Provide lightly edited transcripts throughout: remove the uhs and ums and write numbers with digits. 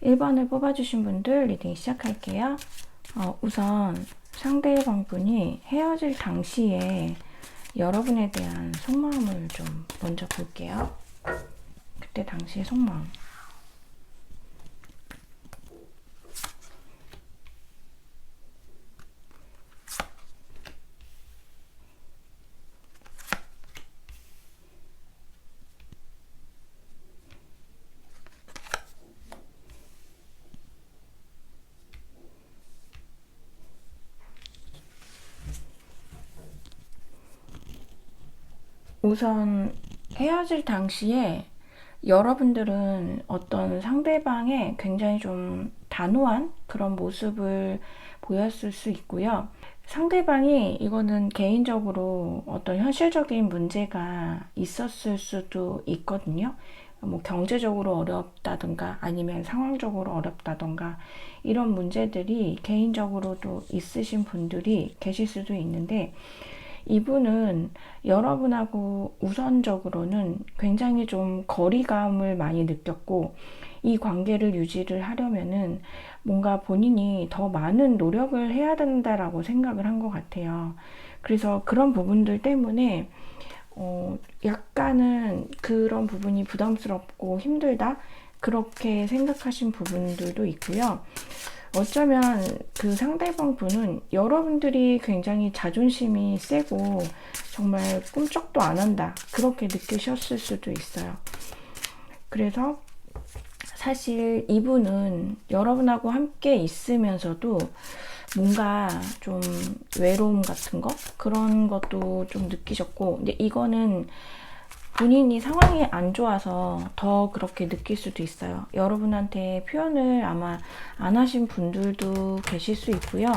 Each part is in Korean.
1번을 뽑아주신 분들 리딩 시작할게요. 우선 상대방분이 헤어질 당시에 여러분에 대한 속마음을 좀 먼저 볼게요. 그때 당시의 속마음. 우선 헤어질 당시에 여러분들은 어떤 상대방의 굉장히 좀 단호한 그런 모습을 보였을 수 있고요. 상대방이 이거는 개인적으로 어떤 현실적인 문제가 있었을 수도 있거든요. 뭐 경제적으로 어렵다든가 아니면 상황적으로 어렵다든가 이런 문제들이 개인적으로도 있으신 분들이 계실 수도 있는데, 이분은 여러분하고 우선적으로는 굉장히 좀 거리감을 많이 느꼈고, 이 관계를 유지를 하려면은 뭔가 본인이 더 많은 노력을 해야 된다라고 생각을 한 것 같아요. 그래서 그런 부분들 때문에 약간은 그런 부분이 부담스럽고 힘들다, 그렇게 생각하신 부분들도 있고요. 어쩌면 그 상대방 분은 여러분들이 굉장히 자존심이 세고 정말 꿈쩍도 안 한다, 그렇게 느끼셨을 수도 있어요. 그래서 사실 이분은 여러분하고 함께 있으면서도 뭔가 좀 외로움 같은 거, 그런 것도 좀 느끼셨고, 근데 이거는 본인이 상황이 안 좋아서 더 그렇게 느낄 수도 있어요. 여러분한테 표현을 아마 안 하신 분들도 계실 수 있고요.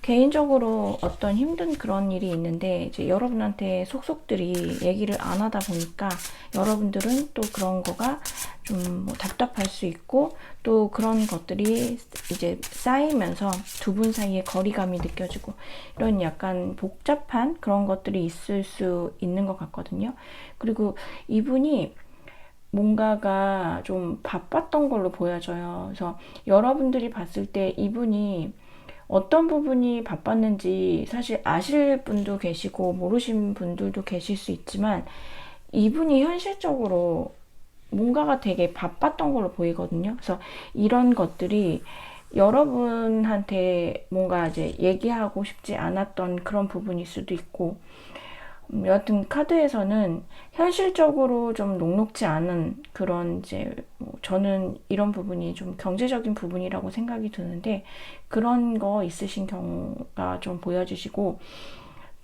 개인적으로 어떤 힘든 그런 일이 있는데 이제 여러분한테 속속들이 얘기를 안 하다 보니까 여러분들은 또 그런 거가 좀뭐 답답할 수 있고, 또 그런 것들이 이제 쌓이면서 두 분 사이에 거리감이 느껴지고, 이런 약간 복잡한 그런 것들이 있을 수 있는 것 같거든요. 그리고 이분이 뭔가가 좀 바빴던 걸로 보여져요. 그래서 여러분들이 봤을 때 이분이 어떤 부분이 바빴는지 사실 아실 분도 계시고 모르신 분들도 계실 수 있지만, 이분이 현실적으로 뭔가가 되게 바빴던 걸로 보이거든요. 그래서 이런 것들이 여러분한테 뭔가 이제 얘기하고 싶지 않았던 그런 부분일 수도 있고, 여하튼 카드에서는 현실적으로 좀 녹록지 않은 그런 이제 저는 이런 부분이 좀 경제적인 부분이라고 생각이 드는데, 그런 거 있으신 경우가 좀 보여지시고,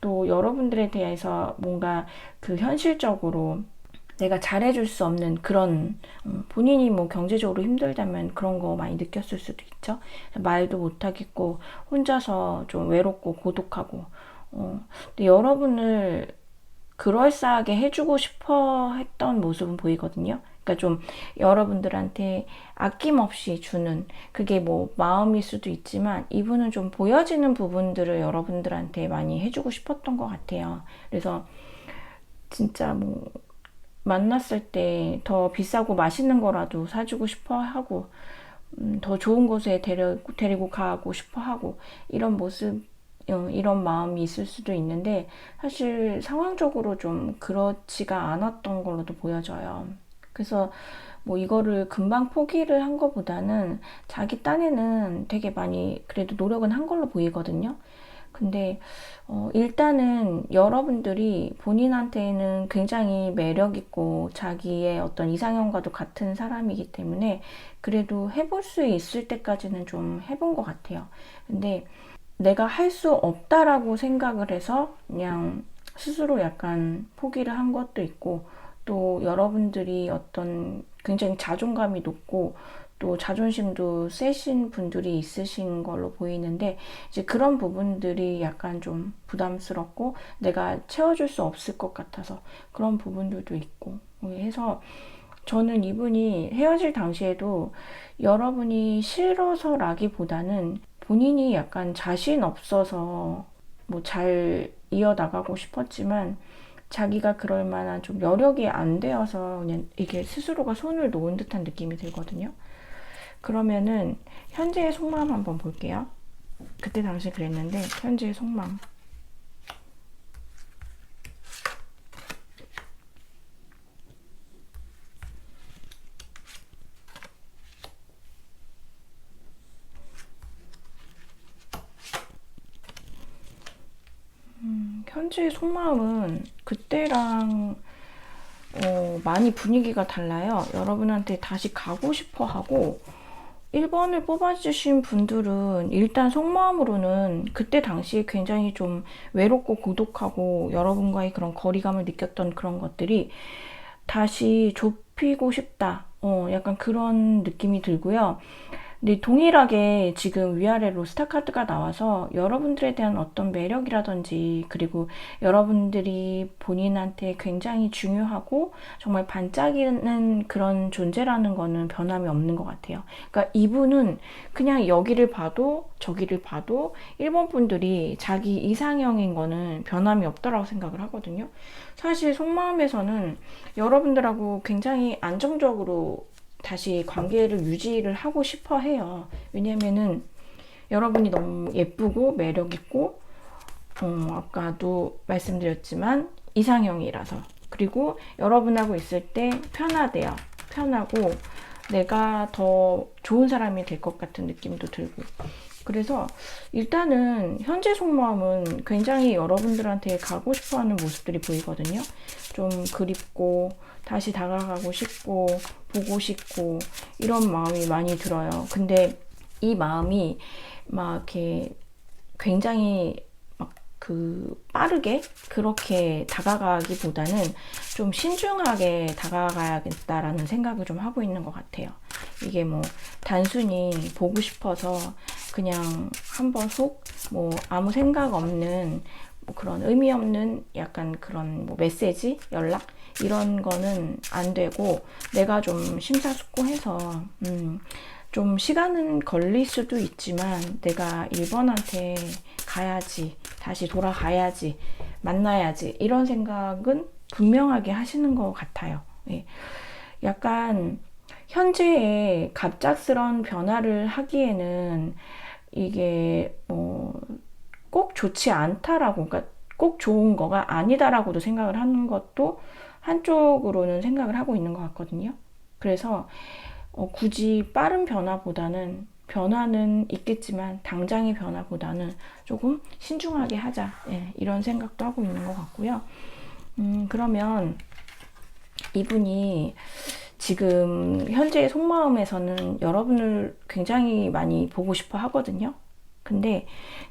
또 여러분들에 대해서 뭔가 그 현실적으로 내가 잘해줄 수 없는 그런, 본인이 뭐 경제적으로 힘들다면 그런 거 많이 느꼈을 수도 있죠. 말도 못하겠고 혼자서 좀 외롭고 고독하고, 근데 여러분을 그럴싸하게 해주고 싶어 했던 모습은 보이거든요. 그러니까 좀 여러분들한테 아낌없이 주는, 그게 뭐 마음일 수도 있지만 이분은 좀 보여지는 부분들을 여러분들한테 많이 해주고 싶었던 것 같아요. 그래서 진짜 뭐 만났을 때 더 비싸고 맛있는 거라도 사주고 싶어 하고, 더 좋은 곳에 데리고 가고 싶어 하고, 이런 모습, 이런 마음이 있을 수도 있는데, 사실 상황적으로 좀 그렇지가 않았던 걸로도 보여져요. 그래서 뭐 이거를 금방 포기를 한 것보다는 자기 딴에는 되게 많이 그래도 노력은 한 걸로 보이거든요. 근데 일단은 여러분들이 본인한테는 굉장히 매력있고 자기의 어떤 이상형과도 같은 사람이기 때문에 그래도 해볼 수 있을 때까지는 좀 해본 것 같아요. 근데 내가 할 수 없다라고 생각을 해서 그냥 스스로 약간 포기를 한 것도 있고, 또 여러분들이 어떤 굉장히 자존감이 높고 또 자존심도 세신 분들이 있으신 걸로 보이는데, 이제 그런 부분들이 약간 좀 부담스럽고 내가 채워줄 수 없을 것 같아서 그런 부분들도 있고 해서, 저는 이분이 헤어질 당시에도 여러분이 싫어서라기보다는 본인이 약간 자신 없어서 뭐 잘 이어나가고 싶었지만 자기가 그럴 만한 좀 여력이 안 되어서 그냥 이게 스스로가 손을 놓은 듯한 느낌이 들거든요. 그러면은 현재의 속마음 한번 볼게요. 그때 당시 그랬는데 현재의 속마음. 현재의 속마음은 그때랑 많이 분위기가 달라요. 여러분한테 다시 가고 싶어 하고 1번을 뽑아주신 분들은 일단 속마음으로는 그때 당시에 굉장히 좀 외롭고 고독하고 여러분과의 그런 거리감을 느꼈던 그런 것들이 다시 좁히고 싶다. 약간 그런 느낌이 들고요. 근데 동일하게 지금 위아래로 스타 카드가 나와서 여러분들에 대한 어떤 매력이라든지 그리고 여러분들이 본인한테 굉장히 중요하고 정말 반짝이는 그런 존재라는 거는 변함이 없는 것 같아요. 그러니까 이분은 그냥 여기를 봐도 저기를 봐도 일본 분들이 자기 이상형인 거는 변함이 없다라고 생각을 하거든요. 사실 속마음에서는 여러분들하고 굉장히 안정적으로 다시 관계를 유지를 하고 싶어 해요. 왜냐면은 여러분이 너무 예쁘고 매력있고, 아까도 말씀드렸지만 이상형이라서. 그리고 여러분하고 있을 때 편하대요. 편하고 내가 더 좋은 사람이 될 것 같은 느낌도 들고. 그래서 일단은 현재 속마음은 굉장히 여러분들한테 가고 싶어하는 모습들이 보이거든요. 좀 그립고 다시 다가가고 싶고 보고 싶고 이런 마음이 많이 들어요. 근데 이 마음이 막 이렇게 굉장히 빠르게 그렇게 다가가기보다는 좀 신중하게 다가가야겠다라는 생각을 좀 하고 있는 것 같아요. 이게 뭐 단순히 보고 싶어서 그냥 한번 아무 생각 없는 뭐 그런 의미 없는 약간 그런 뭐 메시지, 연락 이런 거는 안 되고 내가 좀 심사숙고해서 좀 시간은 걸릴 수도 있지만 내가 1번한테 가야지, 다시 돌아가야지, 만나야지 이런 생각은 분명하게 하시는 것 같아요. 예. 약간 현재의 갑작스런 변화를 하기에는 이게 꼭 좋지 않다라고, 그러니까 꼭 좋은 거가 아니다라고도 생각을 하는 것도 한쪽으로는 생각을 하고 있는 것 같거든요. 그래서 굳이 빠른 변화는 있겠지만 당장의 변화보다는 조금 신중하게 하자, 이런 생각도 하고 있는 것 같고요. 그러면 이분이 지금 현재의 속마음에서는 여러분을 굉장히 많이 보고 싶어 하거든요. 근데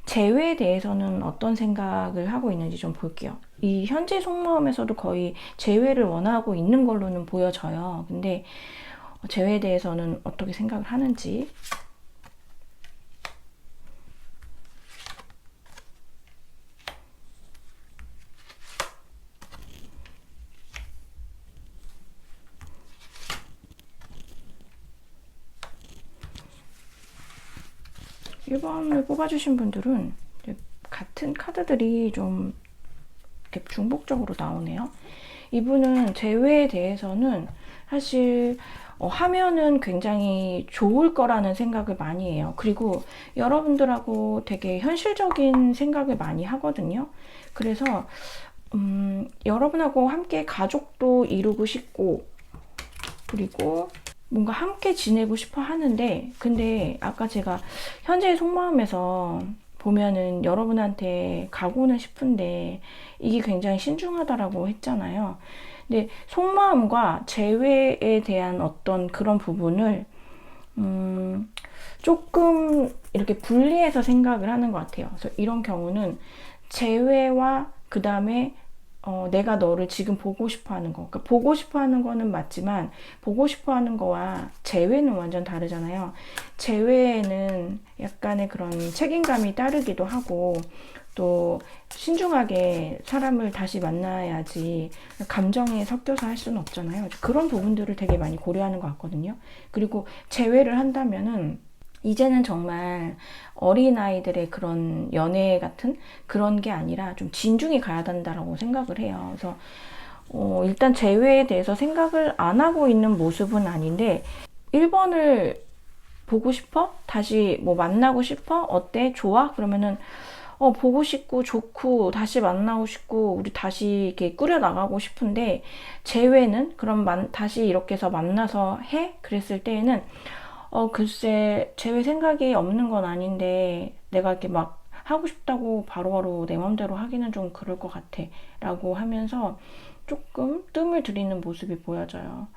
재회에 대해서는 어떤 생각을 하고 있는지 좀 볼게요. 이 현재 속마음에서도 거의 재회를 원하고 있는 걸로는 보여져요. 근데 재회에 대해서는 어떻게 생각을 하는지. 1번을 뽑아주신 분들은 같은 카드들이 좀 이렇게 중복적으로 나오네요. 이분은 재회에 대해서는 사실 하면은 굉장히 좋을 거라는 생각을 많이 해요. 그리고 여러분들하고 되게 현실적인 생각을 많이 하거든요. 그래서 여러분하고 함께 가족도 이루고 싶고 그리고 뭔가 함께 지내고 싶어 하는데, 근데 아까 제가 현재의 속마음에서 보면은 여러분한테 가고는 싶은데 이게 굉장히 신중하다라고 했잖아요. 근데 속마음과 재회에 대한 어떤 그런 부분을 조금 이렇게 분리해서 생각을 하는 것 같아요. 그래서 이런 경우는 재회와 그 다음에 내가 너를 지금 보고 싶어 하는 거. 그러니까 보고 싶어 하는 거는 맞지만, 보고 싶어 하는 거와 재회는 완전 다르잖아요. 재회에는 약간의 그런 책임감이 따르기도 하고, 또 신중하게 사람을 다시 만나야지 감정에 섞여서 할 수는 없잖아요. 그런 부분들을 되게 많이 고려하는 것 같거든요. 그리고 재회를 한다면은 이제는 정말 어린아이들의 그런 연애 같은 그런 게 아니라 좀 진중히 가야 된다라고 생각을 해요. 그래서 일단 재회에 대해서 생각을 안 하고 있는 모습은 아닌데 1번을 보고 싶어? 다시 뭐 만나고 싶어? 어때? 좋아? 그러면은 보고 싶고 좋고 다시 만나고 싶고 우리 다시 이렇게 꾸려 나가고 싶은데 재회는 그럼 다시 이렇게 해서 만나서 해? 그랬을 때에는 글쎄 재회 생각이 없는 건 아닌데 내가 이렇게 막 하고 싶다고 바로바로 내 맘대로 하기는 좀 그럴 것 같아 라고 하면서 조금 뜸을 들이는 모습이 보여져요.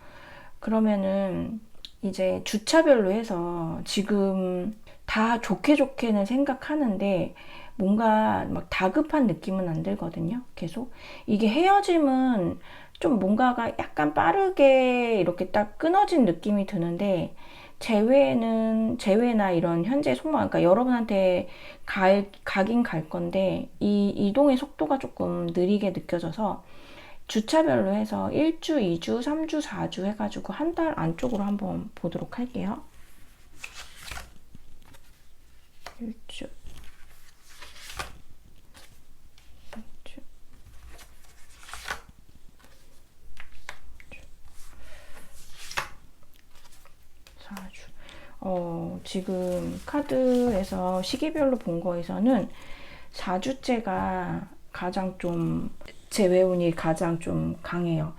그러면은 이제 주차별로 해서 지금 다 좋게 좋게는 생각하는데 뭔가 막 다급한 느낌은 안 들거든요. 계속 이게 헤어짐은 좀 뭔가가 약간 빠르게 이렇게 딱 끊어진 느낌이 드는데 재회나 이런 현재 속마음, 그러니까 여러분한테 가긴 갈 건데 이 이동의 속도가 조금 느리게 느껴져서 주차별로 해서 1주, 2주, 3주, 4주 해가지고 한 달 안쪽으로 한번 보도록 할게요. 1주, 2주, 4주. 지금 카드에서 시기별로 본 거에서는 4주째가 가장 좀 재회운이 가장 좀 강해요.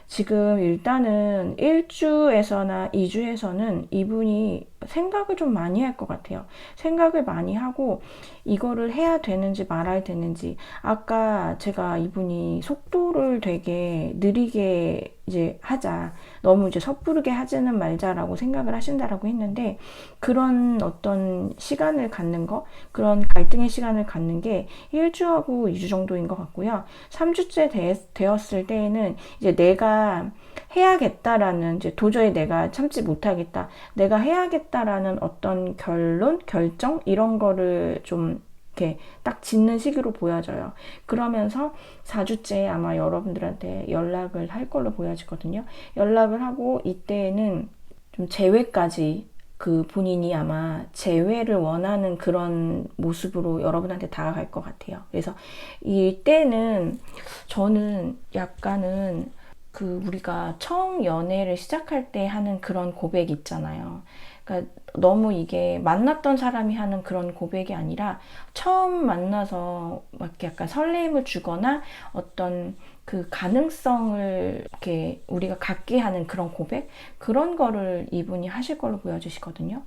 지금 일단은 1주에서나 2주에서는 이분이 생각을 좀 많이 할 것 같아요. 생각을 많이 하고 이거를 해야 되는지 말아야 되는지, 아까 제가 이분이 속도를 되게 느리게 이제 하자, 너무 이제 섣부르게 하지는 말자라고 생각을 하신다라고 했는데, 그런 어떤 시간을 갖는 거, 그런 갈등의 시간을 갖는 게 1주하고 2주 정도인 것 같고요. 3주째 되었을 때에는 이제 내가 해야겠다라는, 이제 도저히 내가 참지 못하겠다, 내가 해야겠다라는 어떤 결정 이런 거를 좀 이렇게 딱 짓는 시기로 보여져요. 그러면서 4주째 아마 여러분들한테 연락을 할 걸로 보여지거든요. 연락을 하고 이때는 좀 재회까지, 그 본인이 아마 재회를 원하는 그런 모습으로 여러분한테 다가갈 것 같아요. 그래서 이때는 저는 약간은 그 우리가 처음 연애를 시작할 때 하는 그런 고백 있잖아요. 그러니까 너무 이게 만났던 사람이 하는 그런 고백이 아니라 처음 만나서 막 약간 설렘을 주거나 어떤 그 가능성을 이렇게 우리가 갖게 하는 그런 고백, 그런 거를 이분이 하실 걸로 보여지시거든요.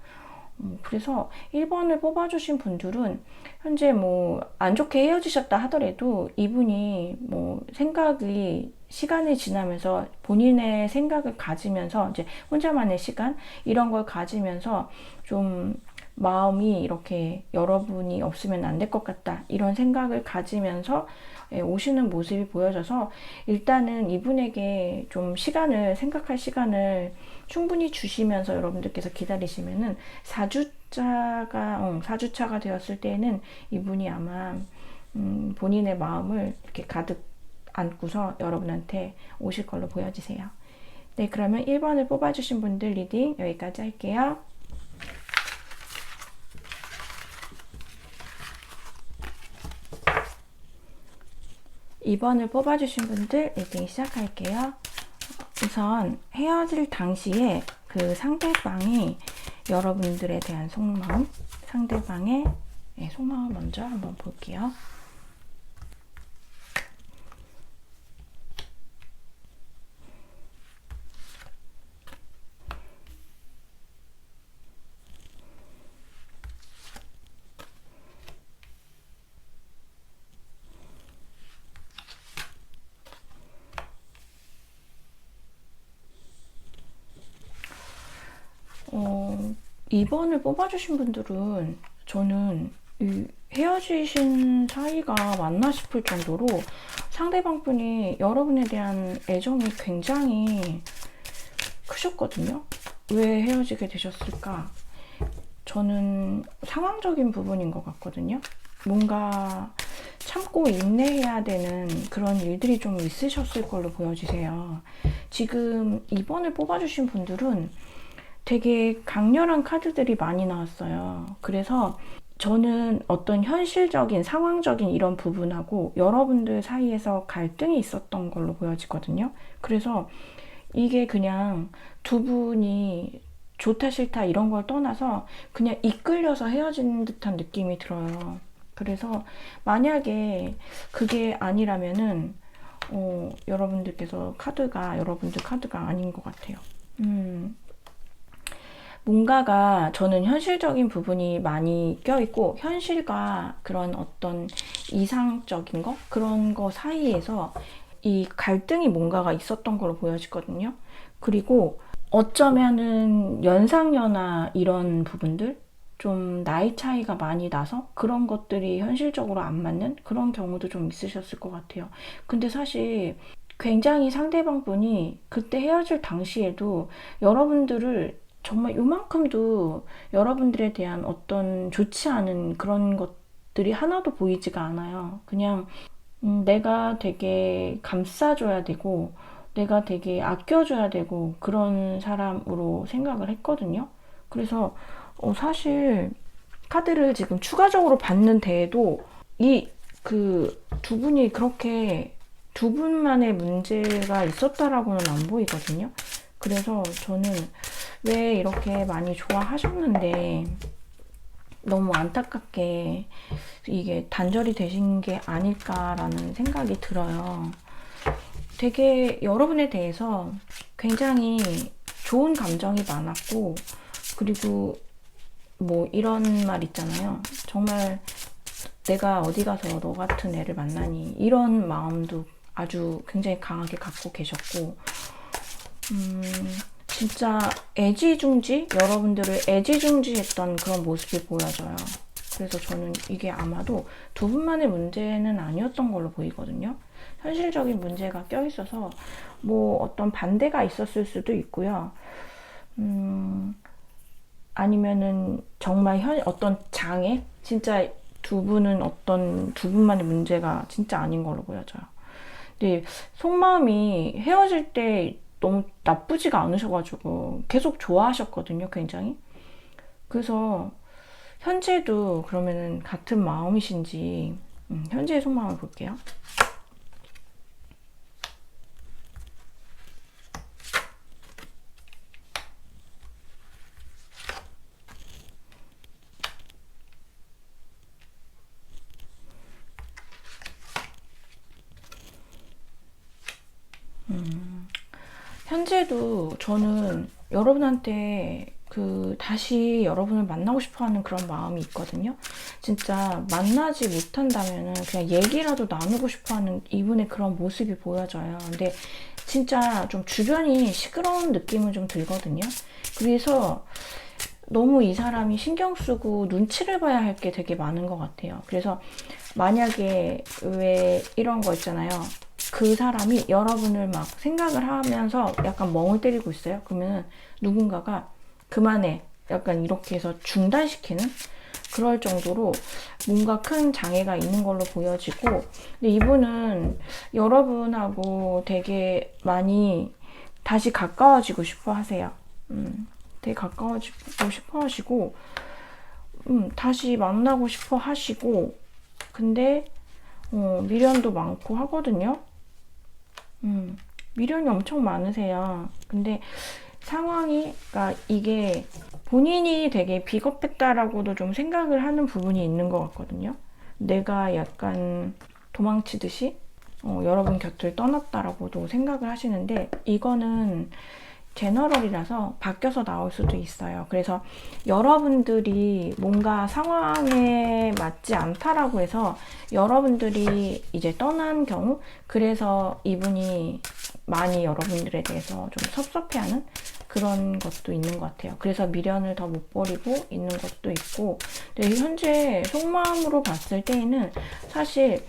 그래서 1번을 뽑아주신 분들은 현재 뭐 안 좋게 헤어지셨다 하더라도 이분이 뭐 생각이 시간이 지나면서 본인의 생각을 가지면서 이제 혼자만의 시간 이런 걸 가지면서 좀 마음이 이렇게 여러분이 없으면 안 될 것 같다 이런 생각을 가지면서 오시는 모습이 보여져서 일단은 이분에게 좀 생각할 시간을 충분히 주시면서 여러분들께서 기다리시면은 4주차가 되었을 때는 이분이 아마 본인의 마음을 이렇게 가득 안고서 여러분한테 오실 걸로 보여지세요. 네, 그러면 1번을 뽑아주신 분들 리딩 여기까지 할게요. 2번을 뽑아주신 분들 리딩 시작할게요. 우선 헤어질 당시에 그 상대방이 여러분들에 대한 속마음, 상대방의 속마음 먼저 한번 볼게요. 어, 2번을 뽑아주신 분들은 저는 헤어지신 사이가 맞나 싶을 정도로 상대방 분이 여러분에 대한 애정이 굉장히 크셨거든요. 왜 헤어지게 되셨을까? 저는 상황적인 부분인 것 같거든요. 뭔가 참고 인내해야 되는 그런 일들이 좀 있으셨을 걸로 보여지세요. 지금 2번을 뽑아주신 분들은 되게 강렬한 카드들이 많이 나왔어요. 그래서 저는 어떤 현실적인 상황적인 이런 부분하고 여러분들 사이에서 갈등이 있었던 걸로 보여지거든요. 그래서 이게 그냥 두 분이 좋다 싫다 이런 걸 떠나서 그냥 이끌려서 헤어진 듯한 느낌이 들어요. 그래서 만약에 그게 아니라면은 여러분들께서 여러분들 카드가 아닌 것 같아요. 뭔가가 저는 현실적인 부분이 많이 껴있고 현실과 그런 어떤 이상적인 거 그런 거 사이에서 이 갈등이 뭔가가 있었던 걸로 보여지거든요. 그리고 어쩌면은 연상연하 이런 부분들 좀 나이 차이가 많이 나서 그런 것들이 현실적으로 안 맞는 그런 경우도 좀 있으셨을 것 같아요. 근데 사실 굉장히 상대방 분이 그때 헤어질 당시에도 여러분들을 정말 요만큼도 여러분들에 대한 어떤 좋지 않은 그런 것들이 하나도 보이지가 않아요. 그냥 내가 되게 감싸줘야 되고 내가 되게 아껴줘야 되고 그런 사람으로 생각을 했거든요. 그래서 사실 카드를 지금 추가적으로 봤는데도 이 그 두 분이 그렇게 두 분만의 문제가 있었다라고는 안 보이거든요. 그래서 저는 왜 이렇게 많이 좋아하셨는데 너무 안타깝게 이게 단절이 되신 게 아닐까라는 생각이 들어요. 되게 여러분에 대해서 굉장히 좋은 감정이 많았고, 그리고 뭐 이런 말 있잖아요. 정말 내가 어디 가서 너 같은 애를 만나니 이런 마음도 아주 굉장히 강하게 갖고 계셨고, 진짜 여러분들을 애지중지했던 그런 모습이 보여져요. 그래서 저는 이게 아마도 두 분만의 문제는 아니었던 걸로 보이거든요. 현실적인 문제가 껴있어서 뭐 어떤 반대가 있었을 수도 있고요. 아니면은 정말 어떤 장애? 진짜 두 분만의 문제가 진짜 아닌 걸로 보여져요. 근데 속마음이 헤어질 때 너무 나쁘지가 않으셔가지고 계속 좋아하셨거든요, 굉장히. 그래서 현재도 그러면은 같은 마음이신지 현재의 속마음을 볼게요. 현재도 저는 여러분한테 다시 여러분을 만나고 싶어 하는 그런 마음이 있거든요. 진짜 만나지 못한다면은 그냥 얘기라도 나누고 싶어 하는 이분의 그런 모습이 보여져요. 근데 진짜 좀 주변이 시끄러운 느낌은 좀 들거든요. 그래서 너무 이 사람이 신경 쓰고 눈치를 봐야 할 게 되게 많은 것 같아요. 그래서 만약에 왜 이런 거 있잖아요. 그 사람이 여러분을 막 생각을 하면서 약간 멍을 때리고 있어요. 그러면 누군가가 그만해. 약간 이렇게 해서 중단시키는 그럴 정도로 뭔가 큰 장애가 있는 걸로 보여지고, 근데 이분은 여러분하고 되게 많이 다시 가까워지고 싶어 하세요. 되게 가까워지고 싶어 하시고, 다시 만나고 싶어 하시고, 근데 미련도 많고 하거든요. 미련이 엄청 많으세요. 근데 그러니까 이게 본인이 되게 비겁했다라고도 좀 생각을 하는 부분이 있는 것 같거든요. 내가 약간 도망치듯이 여러분 곁을 떠났다라고도 생각을 하시는데, 이거는 제너럴이라서 바뀌어서 나올 수도 있어요. 그래서 여러분들이 뭔가 상황에 맞지 않다라고 해서 여러분들이 이제 떠난 경우, 그래서 이분이 많이 여러분들에 대해서 좀 섭섭해하는 그런 것도 있는 것 같아요. 그래서 미련을 더 못 버리고 있는 것도 있고, 근데 현재 속마음으로 봤을 때에는 사실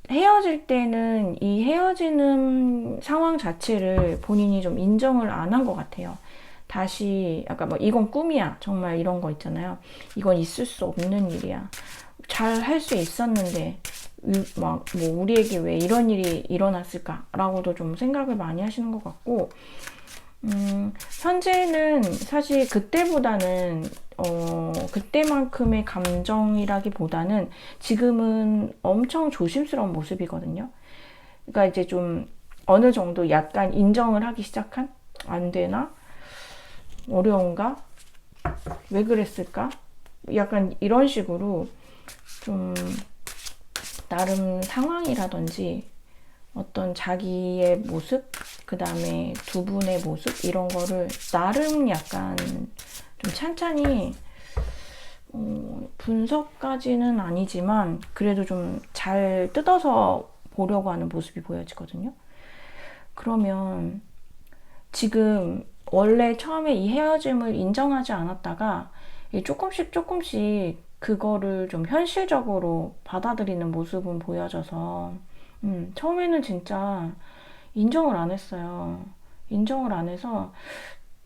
헤어질 때는 이 헤어지는 상황 자체를 본인이 좀 인정을 안 한 것 같아요. 다시 약간 뭐 이건 꿈이야 정말 이런 거 있잖아요. 이건 있을 수 없는 일이야. 잘 할 수 있었는데 막 뭐 우리에게 왜 이런 일이 일어났을까라고도 좀 생각을 많이 하시는 것 같고, 현재는 사실 그때보다는 그때만큼의 감정이라기보다는 지금은 엄청 조심스러운 모습이거든요. 그러니까 이제 좀 어느 정도 약간 인정을 하기 시작한? 안 되나? 어려운가? 왜 그랬을까? 약간 이런 식으로 좀 나름 상황이라든지 어떤 자기의 모습, 그 다음에 두 분의 모습, 이런 거를 나름 약간 좀 찬찬히 분석까지는 아니지만 그래도 좀 잘 뜯어서 보려고 하는 모습이 보여지거든요. 그러면 지금 원래 처음에 이 헤어짐을 인정하지 않았다가 조금씩 그거를 좀 현실적으로 받아들이는 모습은 보여져서 처음에는 진짜 인정을 안 했어요. 인정을 안 해서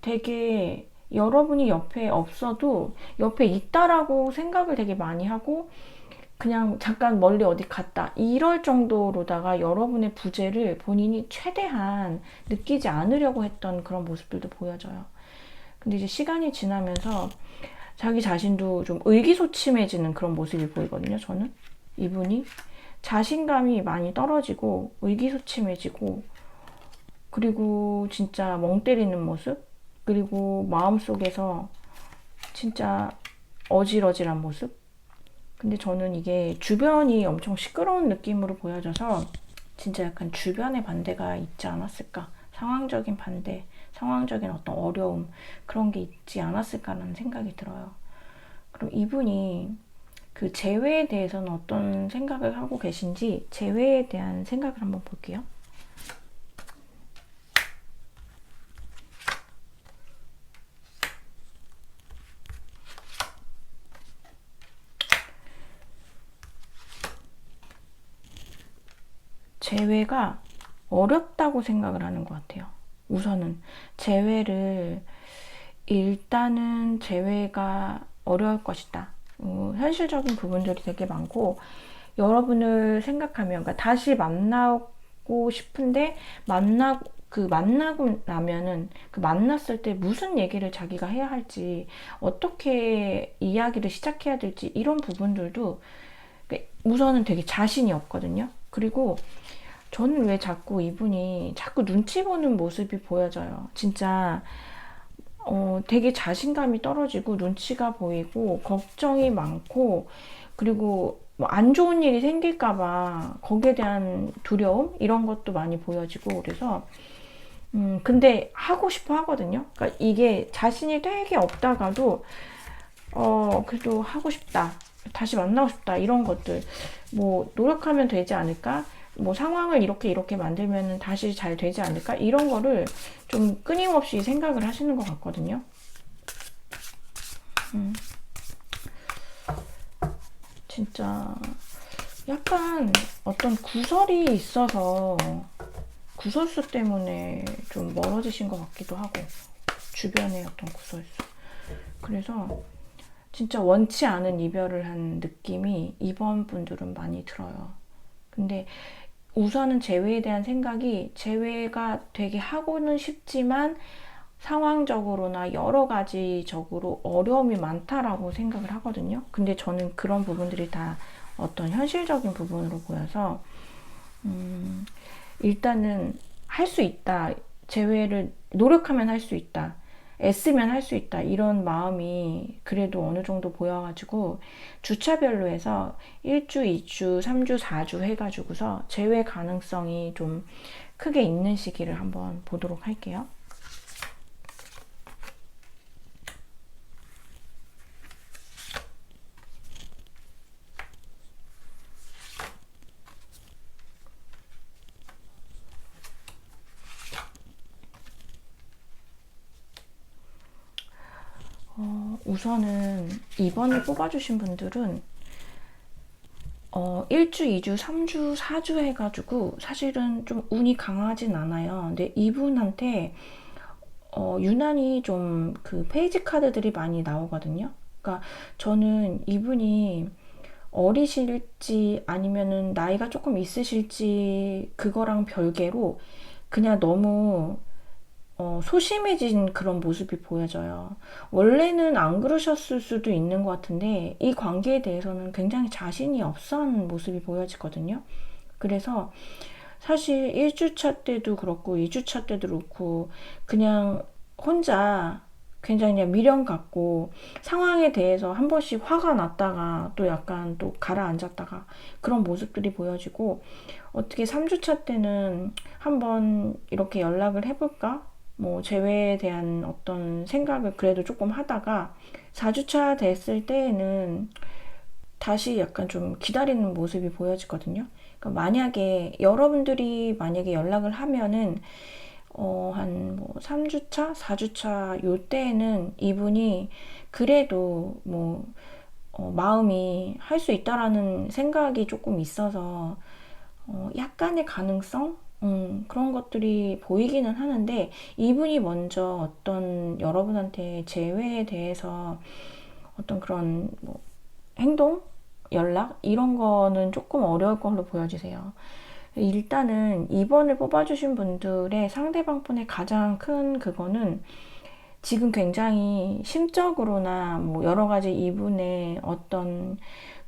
되게 여러분이 옆에 없어도 옆에 있다라고 생각을 되게 많이 하고 그냥 잠깐 멀리 어디 갔다 이럴 정도로다가 여러분의 부재를 본인이 최대한 느끼지 않으려고 했던 그런 모습들도 보여져요. 근데 이제 시간이 지나면서 자기 자신도 좀 의기소침해지는 그런 모습이 보이거든요. 저는 이분이 자신감이 많이 떨어지고 의기소침해지고 그리고 진짜 멍 때리는 모습 그리고 마음속에서 진짜 어질어질한 모습. 근데 저는 이게 주변이 엄청 시끄러운 느낌으로 보여져서 진짜 약간 주변의 반대가 있지 않았을까. 상황적인 반대, 상황적인 어떤 어려움 그런 게 있지 않았을까라는 생각이 들어요. 그럼 이분이 그 재회에 대해서는 어떤 생각을 하고 계신지 재회에 대한 생각을 한번 볼게요. 재회가 어렵다고 생각을 하는 것 같아요. 우선은 재회를 일단은 재회가 어려울 것이다. 현실적인 부분들이 되게 많고 여러분을 생각하면 그러니까 다시 만나고 싶은데 만나고 나면은 그 만났을 때 무슨 얘기를 자기가 해야 할지 어떻게 이야기를 시작해야 될지 이런 부분들도 우선은 되게 자신이 없거든요. 그리고 저는 왜 자꾸 이분이 자꾸 눈치 보는 모습이 보여져요. 진짜 되게 자신감이 떨어지고 눈치가 보이고 걱정이 많고 그리고 뭐 안 좋은 일이 생길까봐 거기에 대한 두려움 이런 것도 많이 보여지고 그래서 근데 하고 싶어 하거든요. 그러니까 이게 자신이 되게 없다가도 그래도 하고 싶다. 다시 만나고 싶다. 이런 것들 뭐 노력하면 되지 않을까? 뭐 상황을 이렇게 만들면 다시 잘 되지 않을까? 이런 거를 좀 끊임없이 생각을 하시는 것 같거든요. 진짜 약간 어떤 구설이 있어서 구설수 때문에 좀 멀어지신 것 같기도 하고 주변에 어떤 구설수. 그래서 진짜 원치 않은 이별을 한 느낌이 이번 분들은 많이 들어요. 근데 우선은 재회에 대한 생각이 재회가 되게 하고는 싶지만 상황적으로나 여러 가지적으로 어려움이 많다라고 생각을 하거든요. 근데 저는 그런 부분들이 다 어떤 현실적인 부분으로 보여서 일단은 할 수 있다. 재회를 노력하면 할 수 있다. 애쓰면 할 수 있다. 이런 마음이 그래도 어느 정도 보여가지고 주차별로 해서 1주, 2주, 3주, 4주 해가지고서 재회 가능성이 좀 크게 있는 시기를 한번 보도록 할게요. 우선은 2번을 뽑아주신 분들은 1주, 2주, 3주, 4주 해가지고 사실은 좀 운이 강하진 않아요. 근데 이분한테 유난히 좀 그 페이지 카드들이 많이 나오거든요. 그러니까 저는 이분이 어리실지 아니면은 나이가 조금 있으실지 그거랑 별개로 그냥 너무 소심해진 그런 모습이 보여져요. 원래는 안 그러셨을 수도 있는 것 같은데 이 관계에 대해서는 굉장히 자신이 없어하는 모습이 보여지거든요. 그래서 사실 1주차 때도 그렇고 2주차 때도 그렇고 그냥 혼자 굉장히 그냥 미련 갖고 상황에 대해서 한 번씩 화가 났다가 또 약간 또 가라앉았다가 그런 모습들이 보여지고, 어떻게 3주차 때는 한번 이렇게 연락을 해볼까? 뭐 재회에 대한 어떤 생각을 그래도 조금 하다가 4주차 됐을 때에는 다시 약간 좀 기다리는 모습이 보여지거든요. 그러니까 만약에 여러분들이 만약에 연락을 하면은 한 뭐 3주차, 4주차 요때에는 이분이 그래도 뭐 마음이 할 수 있다라는 생각이 조금 있어서 약간의 가능성? 그런 것들이 보이기는 하는데, 이분이 먼저 어떤 여러분한테 재회에 대해서 어떤 그런 뭐 행동? 연락? 이런 거는 조금 어려울 걸로 보여지세요. 일단은 2번을 뽑아주신 분들의 상대방 분의 가장 큰 그거는 지금 굉장히 심적으로나 뭐 여러 가지 이분의 어떤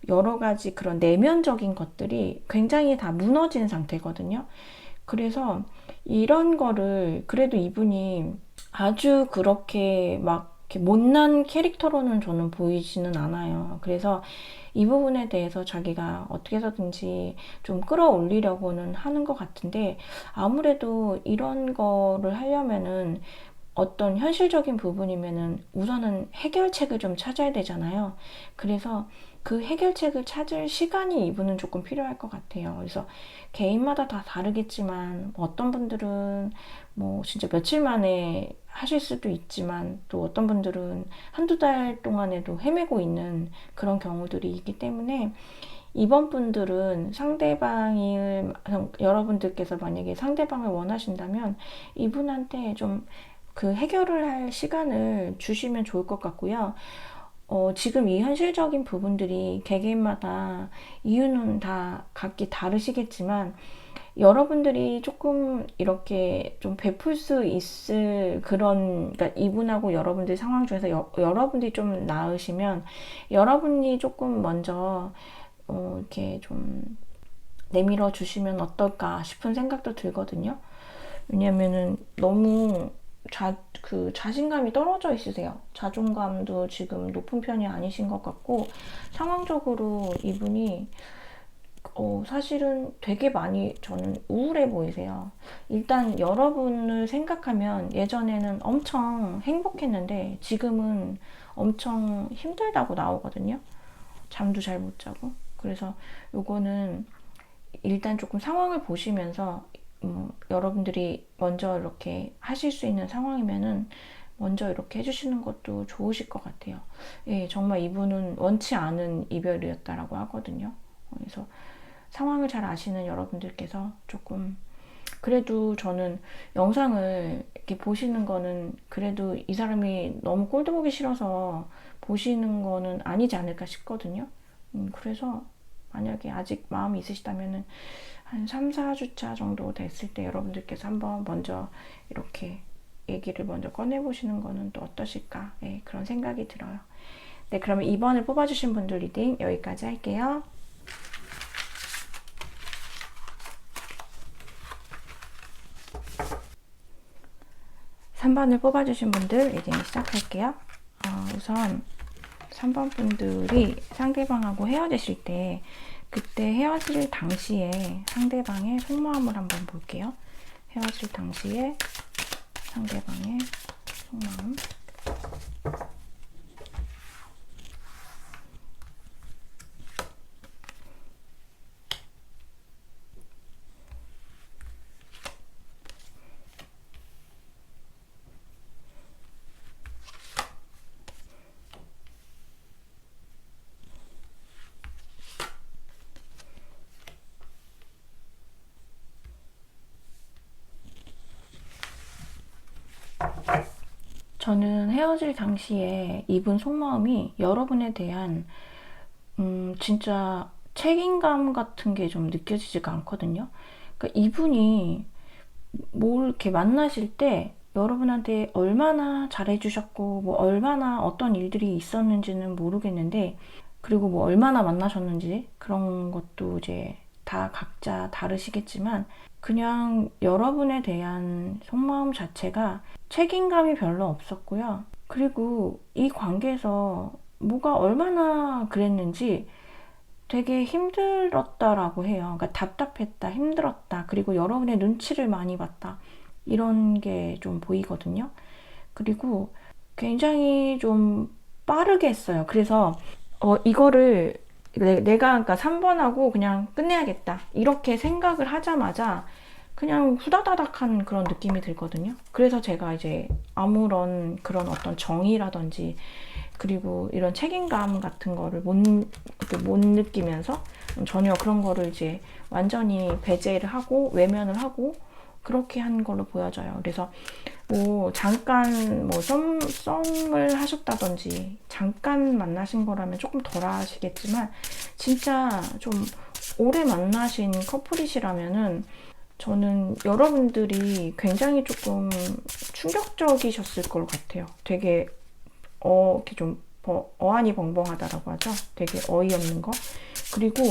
여러 가지 그런 내면적인 것들이 굉장히 다 무너진 상태거든요. 그래서 이런 거를 그래도 이분이 아주 그렇게 막 이렇게 못난 캐릭터로는 저는 보이지는 않아요. 그래서 이 부분에 대해서 자기가 어떻게 해서든지 좀 끌어올리려고는 하는 것 같은데, 아무래도 이런 거를 하려면은 어떤 현실적인 부분이면은 우선은 해결책을 좀 찾아야 되잖아요. 그래서 그 해결책을 찾을 시간이 이분은 조금 필요할 것 같아요. 그래서 개인마다 다 다르겠지만 어떤 분들은 뭐 진짜 며칠 만에 하실 수도 있지만, 또 어떤 분들은 한두 달 동안에도 헤매고 있는 그런 경우들이 있기 때문에, 이번 분들은 상대방을, 여러분들께서 만약에 상대방을 원하신다면 이분한테 좀 그 해결을 할 시간을 주시면 좋을 것 같고요. 지금 이 현실적인 부분들이 개개인마다 이유는 다 각기 다르시겠지만, 여러분들이 조금 이렇게 좀 베풀 수 있을 그런, 그러니까 이분하고 여러분들 상황 중에서 여러분들이 좀 나으시면 여러분이 조금 먼저 이렇게 좀 내밀어 주시면 어떨까 싶은 생각도 들거든요. 왜냐면은 너무 자신감이 떨어져 있으세요. 자존감도 지금 높은 편이 아니신 것 같고, 상황적으로 이분이 사실은 되게 많이 저는 우울해 보이세요. 일단 여러분을 생각하면 예전에는 엄청 행복했는데 지금은 엄청 힘들다고 나오거든요. 잠도 잘 못 자고. 그래서 요거는 일단 조금 상황을 보시면서 여러분들이 먼저 이렇게 하실 수 있는 상황이면은 먼저 이렇게 해주시는 것도 좋으실 것 같아요. 예, 정말 이분은 원치 않은 이별이었다라고 하거든요. 그래서 상황을 잘 아시는 여러분들께서 조금, 그래도 저는 영상을 이렇게 보시는 거는 그래도 이 사람이 너무 꼴도 보기 싫어서 보시는 거는 아니지 않을까 싶거든요. 그래서 만약에 아직 마음이 있으시다면은 한 3, 4주차 정도 됐을 때 여러분들께서 한번 먼저 이렇게 얘기를 먼저 꺼내보시는 거는 또 어떠실까? 네, 그런 생각이 들어요. 네, 그러면 2번을 뽑아주신 분들 리딩 여기까지 할게요. 3번을 뽑아주신 분들 리딩 시작할게요. 우선 3번 분들이 상대방하고 헤어지실 때, 그때 헤어질 당시에 상대방의 속마음을 한번 볼게요. 헤어질 당시에 상대방의 속마음. 저는 헤어질 당시에 이분 속마음이 여러분에 대한 진짜 책임감 같은 게 좀 느껴지지가 않거든요. 그러니까 이분이 뭘 이렇게 만나실 때 여러분한테 얼마나 잘해주셨고, 뭐 얼마나 어떤 일들이 있었는지는 모르겠는데, 그리고 뭐 얼마나 만나셨는지 그런 것도 이제 다 각자 다르시겠지만, 그냥 여러분에 대한 속마음 자체가 책임감이 별로 없었고요. 그리고 이 관계에서 뭐가 얼마나 그랬는지 되게 힘들었다라고 해요. 그러니까 답답했다, 힘들었다, 그리고 여러분의 눈치를 많이 봤다. 이런 게 좀 보이거든요. 그리고 굉장히 좀 빠르게 했어요. 그래서 이거를 내가 그러니까 3번하고 그냥 끝내야겠다. 이렇게 생각을 하자마자 그냥 후다다닥한 그런 느낌이 들거든요. 그래서 제가 이제 아무런 그런 어떤 정의라든지 그리고 이런 책임감 같은 거를 못 느끼면서 전혀 그런 거를 이제 완전히 배제를 하고 외면을 하고 그렇게 한 걸로 보여져요. 그래서 뭐 잠깐 뭐 썸을 하셨다든지 잠깐 만나신 거라면 조금 덜 하시겠지만 진짜 좀 오래 만나신 커플이시라면은 저는 여러분들이 굉장히 조금 충격적이셨을 것 같아요. 되게 이렇게 좀 어안이 벙벙하다라고 하죠. 되게 어이없는 거. 그리고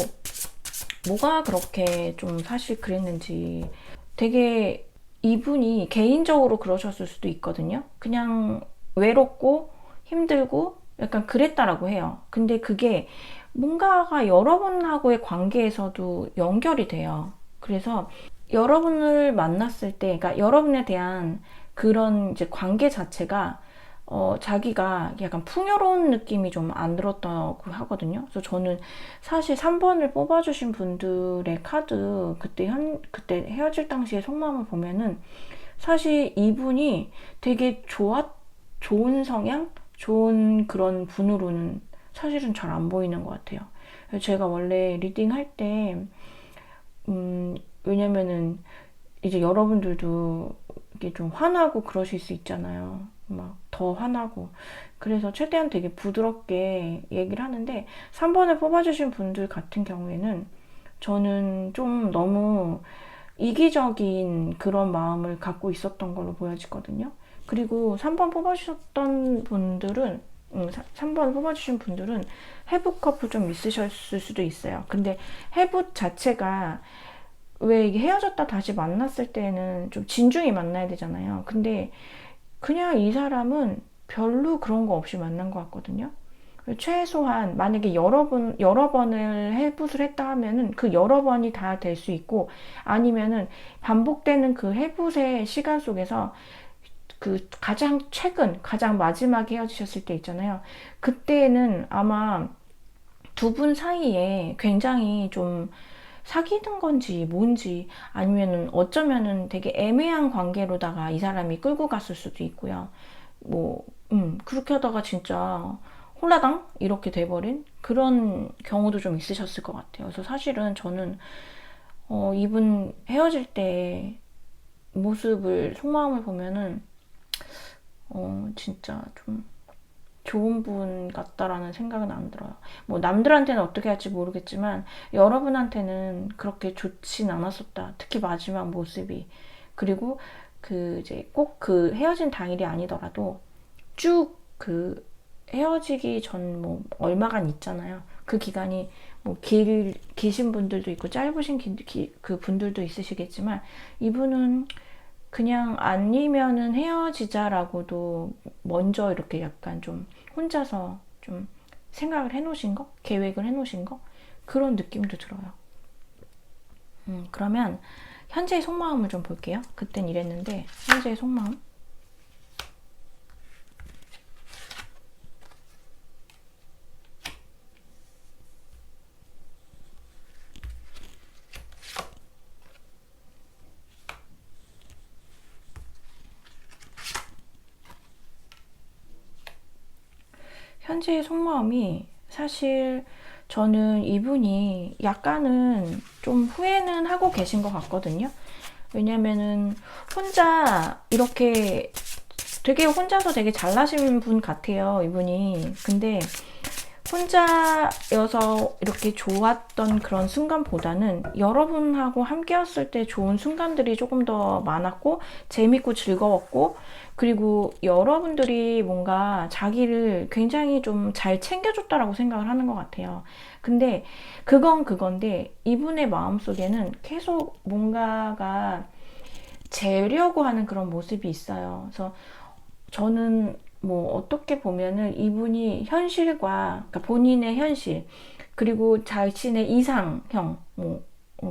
뭐가 그렇게 좀 사실 그랬는지 되게 이분이 개인적으로 그러셨을 수도 있거든요. 그냥 외롭고 힘들고 약간 그랬다라고 해요. 근데 그게 뭔가가 여러분하고의 관계에서도 연결이 돼요. 그래서 여러분을 만났을 때, 그러니까 여러분에 대한 그런 이제 관계 자체가 자기가 약간 풍요로운 느낌이 좀 안 들었다고 하거든요. 그래서 저는 사실 3번을 뽑아주신 분들의 카드, 그때 헤어질 당시의 속마음을 보면은 사실 이분이 되게 좋은 성향? 좋은 그런 분으로는 사실은 잘 안 보이는 것 같아요. 제가 원래 리딩 할 때, 왜냐면은 이제 여러분들도 이게 좀 화나고 그러실 수 있잖아요. 막 더 화나고. 그래서 최대한 되게 부드럽게 얘기를 하는데 3번을 뽑아주신 분들 같은 경우에는 저는 좀 너무 이기적인 그런 마음을 갖고 있었던 걸로 보여지거든요. 그리고 3번 뽑아주셨던 분들은 3번 뽑아주신 분들은 해부 커플 좀 있으셨을 수도 있어요. 근데 해부 자체가 왜 이게 헤어졌다 다시 만났을 때는 좀 진중히 만나야 되잖아요. 근데 그냥 이 사람은 별로 그런 거 없이 만난 것 같거든요. 최소한 만약에 여러 번을 해붓을 했다 하면은 그 여러 번이 다 될 수 있고 아니면은 반복되는 그 해붓의 시간 속에서 그 가장 최근, 가장 마지막에 헤어지셨을 때 있잖아요. 그때는 아마 두 분 사이에 굉장히 좀 사귀는 건지 뭔지 아니면은 어쩌면은 되게 애매한 관계로다가 이 사람이 끌고 갔을 수도 있고요. 뭐, 그렇게 하다가 진짜 홀라당 이렇게 돼버린 그런 경우도 좀 있으셨을 것 같아요. 그래서 사실은 저는 이분 헤어질 때 모습을 속마음을 보면은 진짜 좀 좋은 분 같다라는 생각은 안 들어요. 뭐 남들한테는 어떻게 할지 모르겠지만 여러분한테는 그렇게 좋진 않았었다. 특히 마지막 모습이. 그리고 그 이제 꼭 그 헤어진 당일이 아니더라도 쭉 그 헤어지기 전 뭐 얼마간 있잖아요. 그 기간이 뭐 기신 분들도 있고 짧으신 그 분들도 있으시겠지만 이분은 그냥 아니면은 헤어지자라고도 먼저 이렇게 약간 좀 혼자서 좀 생각을 해놓으신 거? 계획을 해놓으신 거? 그런 느낌도 들어요. 그러면 현재의 속마음을 좀 볼게요. 그땐 이랬는데 현재의 속마음. 현재의 속마음이 사실 저는 이분이 약간은 좀 후회는 하고 계신 것 같거든요. 왜냐면은 혼자 이렇게 되게 혼자서 되게 잘나신 분 같아요, 이분이. 근데 혼자여서 이렇게 좋았던 그런 순간보다는 여러분하고 함께였을 때 좋은 순간들이 조금 더 많았고 재밌고 즐거웠고 그리고 여러분들이 뭔가 자기를 굉장히 좀 잘 챙겨줬다라고 생각을 하는 것 같아요. 근데 그건 그건데 이분의 마음속에는 계속 뭔가가 재려고 하는 그런 모습이 있어요. 그래서 저는 뭐 어떻게 보면은 이분이 현실과, 그러니까 본인의 현실, 그리고 자신의 이상형, 뭐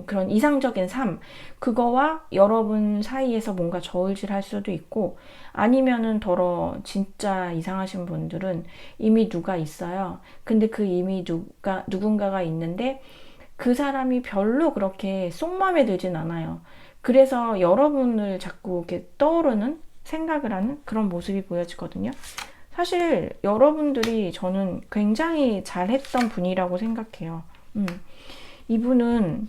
그런 이상적인 삶, 그거와 여러분 사이에서 뭔가 저울질할 수도 있고, 아니면은 더러 진짜 이상하신 분들은 이미 누가 있어요. 근데 그 이미 누군가가 있는데 그 사람이 별로 그렇게 속 마음에 들진 않아요. 그래서 여러분을 자꾸 이렇게 떠오르는 생각을 하는 그런 모습이 보여지거든요. 사실 여러분들이 저는 굉장히 잘했던 분이라고 생각해요. 이분은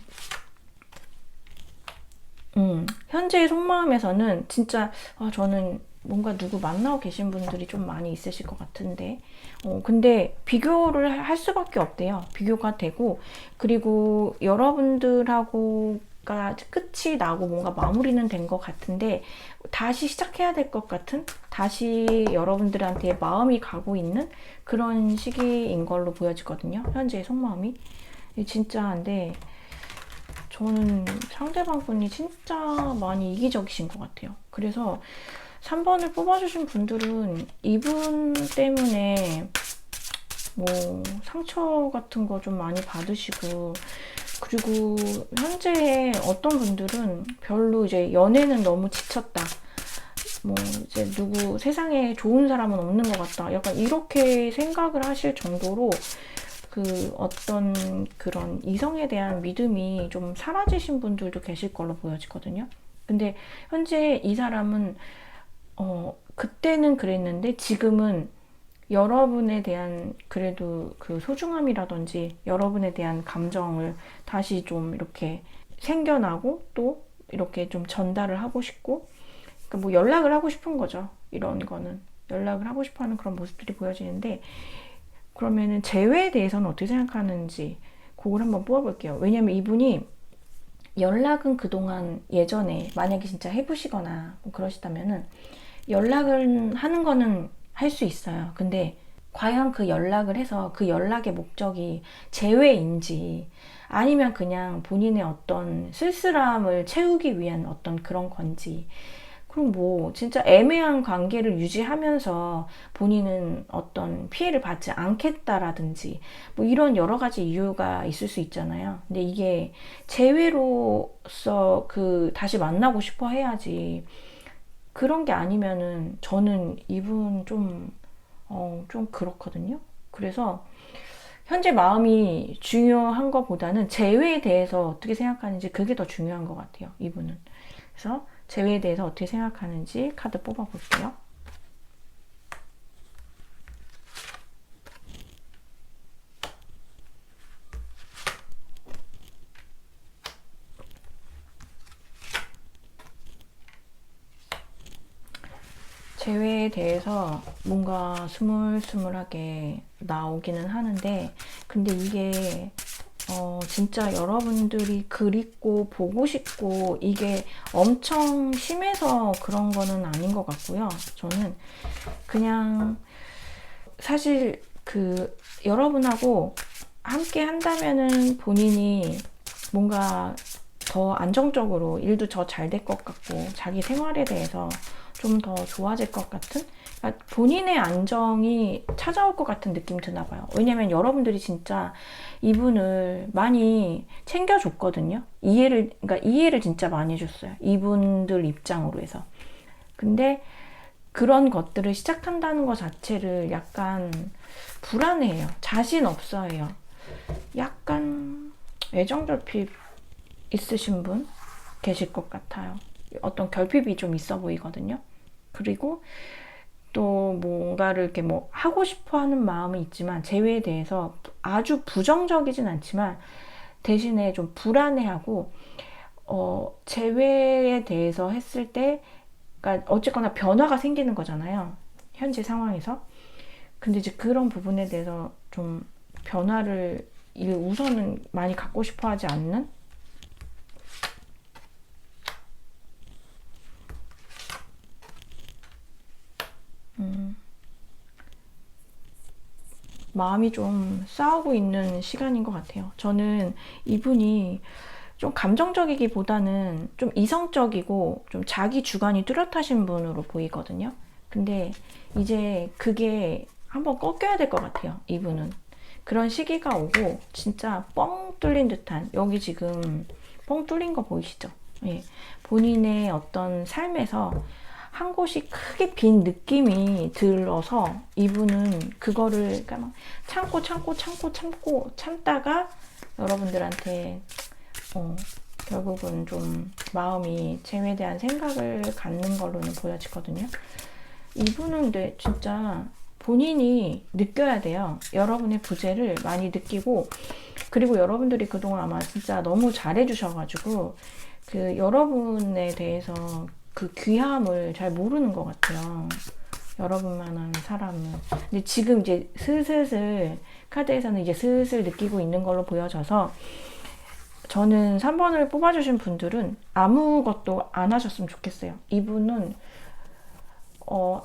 현재의 속마음에서는 진짜 저는 뭔가 누구 만나고 계신 분들이 좀 많이 있으실 것 같은데 근데 비교를 할 수밖에 없대요. 비교가 되고, 그리고 여러분들하고가 끝이 나고 뭔가 마무리는 된 것 같은데 다시 시작해야 될 것 같은, 다시 여러분들한테 마음이 가고 있는 그런 시기인 걸로 보여지거든요. 현재의 속마음이 진짜. 근데 저는 상대방 분이 진짜 많이 이기적이신 것 같아요. 그래서 3번을 뽑아주신 분들은 이분 때문에 뭐 상처 같은 거 좀 많이 받으시고, 그리고 현재 어떤 분들은 별로 이제 연애는 너무 지쳤다, 뭐 이제 누구 세상에 좋은 사람은 없는 것 같다, 약간 이렇게 생각을 하실 정도로 그 어떤 그런 이성에 대한 믿음이 좀 사라지신 분들도 계실 걸로 보여지거든요. 근데 현재 이 사람은 그때는 그랬는데 지금은 여러분에 대한 그래도 그 소중함이라든지 여러분에 대한 감정을 다시 좀 이렇게 생겨나고 또 이렇게 좀 전달을 하고 싶고, 그러니까 뭐 연락을 하고 싶은 거죠. 이런 거는 연락을 하고 싶어 하는 그런 모습들이 보여지는데, 그러면은 재회에 대해서는 어떻게 생각하는지 그걸 한번 뽑아볼게요. 왜냐면 이분이 연락은 그동안 예전에 만약에 진짜 해보시거나 그러시다면은 연락을 하는 거는 할 수 있어요. 근데 과연 그 연락을 해서 그 연락의 목적이 재회인지 아니면 그냥 본인의 어떤 쓸쓸함을 채우기 위한 어떤 그런 건지, 그럼 뭐 진짜 애매한 관계를 유지하면서 본인은 어떤 피해를 받지 않겠다라든지 뭐 이런 여러 가지 이유가 있을 수 있잖아요. 근데 이게 재회로서 그 다시 만나고 싶어 해야지, 그런 게 아니면은 저는 이분 좀 그렇거든요. 그래서 현재 마음이 중요한 것보다는 재회에 대해서 어떻게 생각하는지 그게 더 중요한 것 같아요, 이분은. 그래서 재회에 대해서 어떻게 생각하는지 카드 뽑아볼게요. 재회에 대해서 뭔가 스물스물하게 나오기는 하는데, 근데 이게 진짜 여러분들이 그립고 보고 싶고 이게 엄청 심해서 그런 거는 아닌 것 같고요. 저는 그냥 사실 그 여러분하고 함께 한다면은 본인이 뭔가 더 안정적으로 일도 더 잘 될 것 같고 자기 생활에 대해서 좀 더 좋아질 것 같은, 그러니까 본인의 안정이 찾아올 것 같은 느낌이 드나 봐요. 왜냐면 여러분들이 진짜 이분을 많이 챙겨줬거든요. 그러니까 이해를 진짜 많이 해줬어요. 이분들 입장으로 해서. 근데 그런 것들을 시작한다는 것 자체를 약간 불안해해요. 자신 없어해요. 약간 애정결핍 있으신 분 계실 것 같아요. 어떤 결핍이 좀 있어 보이거든요. 그리고 또 뭔가를 이렇게 뭐 하고 싶어 하는 마음은 있지만 재회에 대해서 아주 부정적이진 않지만 대신에 좀 불안해하고, 재회에 대해서 했을 때 그러니까 어쨌거나 변화가 생기는 거잖아요, 현재 상황에서. 근데 이제 그런 부분에 대해서 좀 변화를 우선은 많이 갖고 싶어 하지 않는, 마음이 좀 싸우고 있는 시간인 것 같아요. 저는 이분이 좀 감정적이기보다는 좀 이성적이고 좀 자기 주관이 뚜렷하신 분으로 보이거든요. 근데 이제 그게 한번 꺾여야 될 것 같아요. 이분은. 그런 시기가 오고 진짜 뻥 뚫린 듯한, 여기 지금 뻥 뚫린 거 보이시죠? 예. 본인의 어떤 삶에서 한 곳이 크게 빈 느낌이 들어서 이분은 그거를 그러니까 막 참고 참다가 여러분들한테 결국은 좀 마음이 재회에 대한 생각을 갖는 걸로는 보여지거든요. 이분은 근데 진짜 본인이 느껴야 돼요. 여러분의 부재를 많이 느끼고, 그리고 여러분들이 그동안 아마 진짜 너무 잘해주셔가지고 그 여러분에 대해서 그 귀함을 잘 모르는 것 같아요. 여러분만한 사람은. 근데 지금 이제 슬슬 카드에서는 이제 슬슬 느끼고 있는 걸로 보여져서, 저는 3번을 뽑아주신 분들은 아무것도 안 하셨으면 좋겠어요. 이분은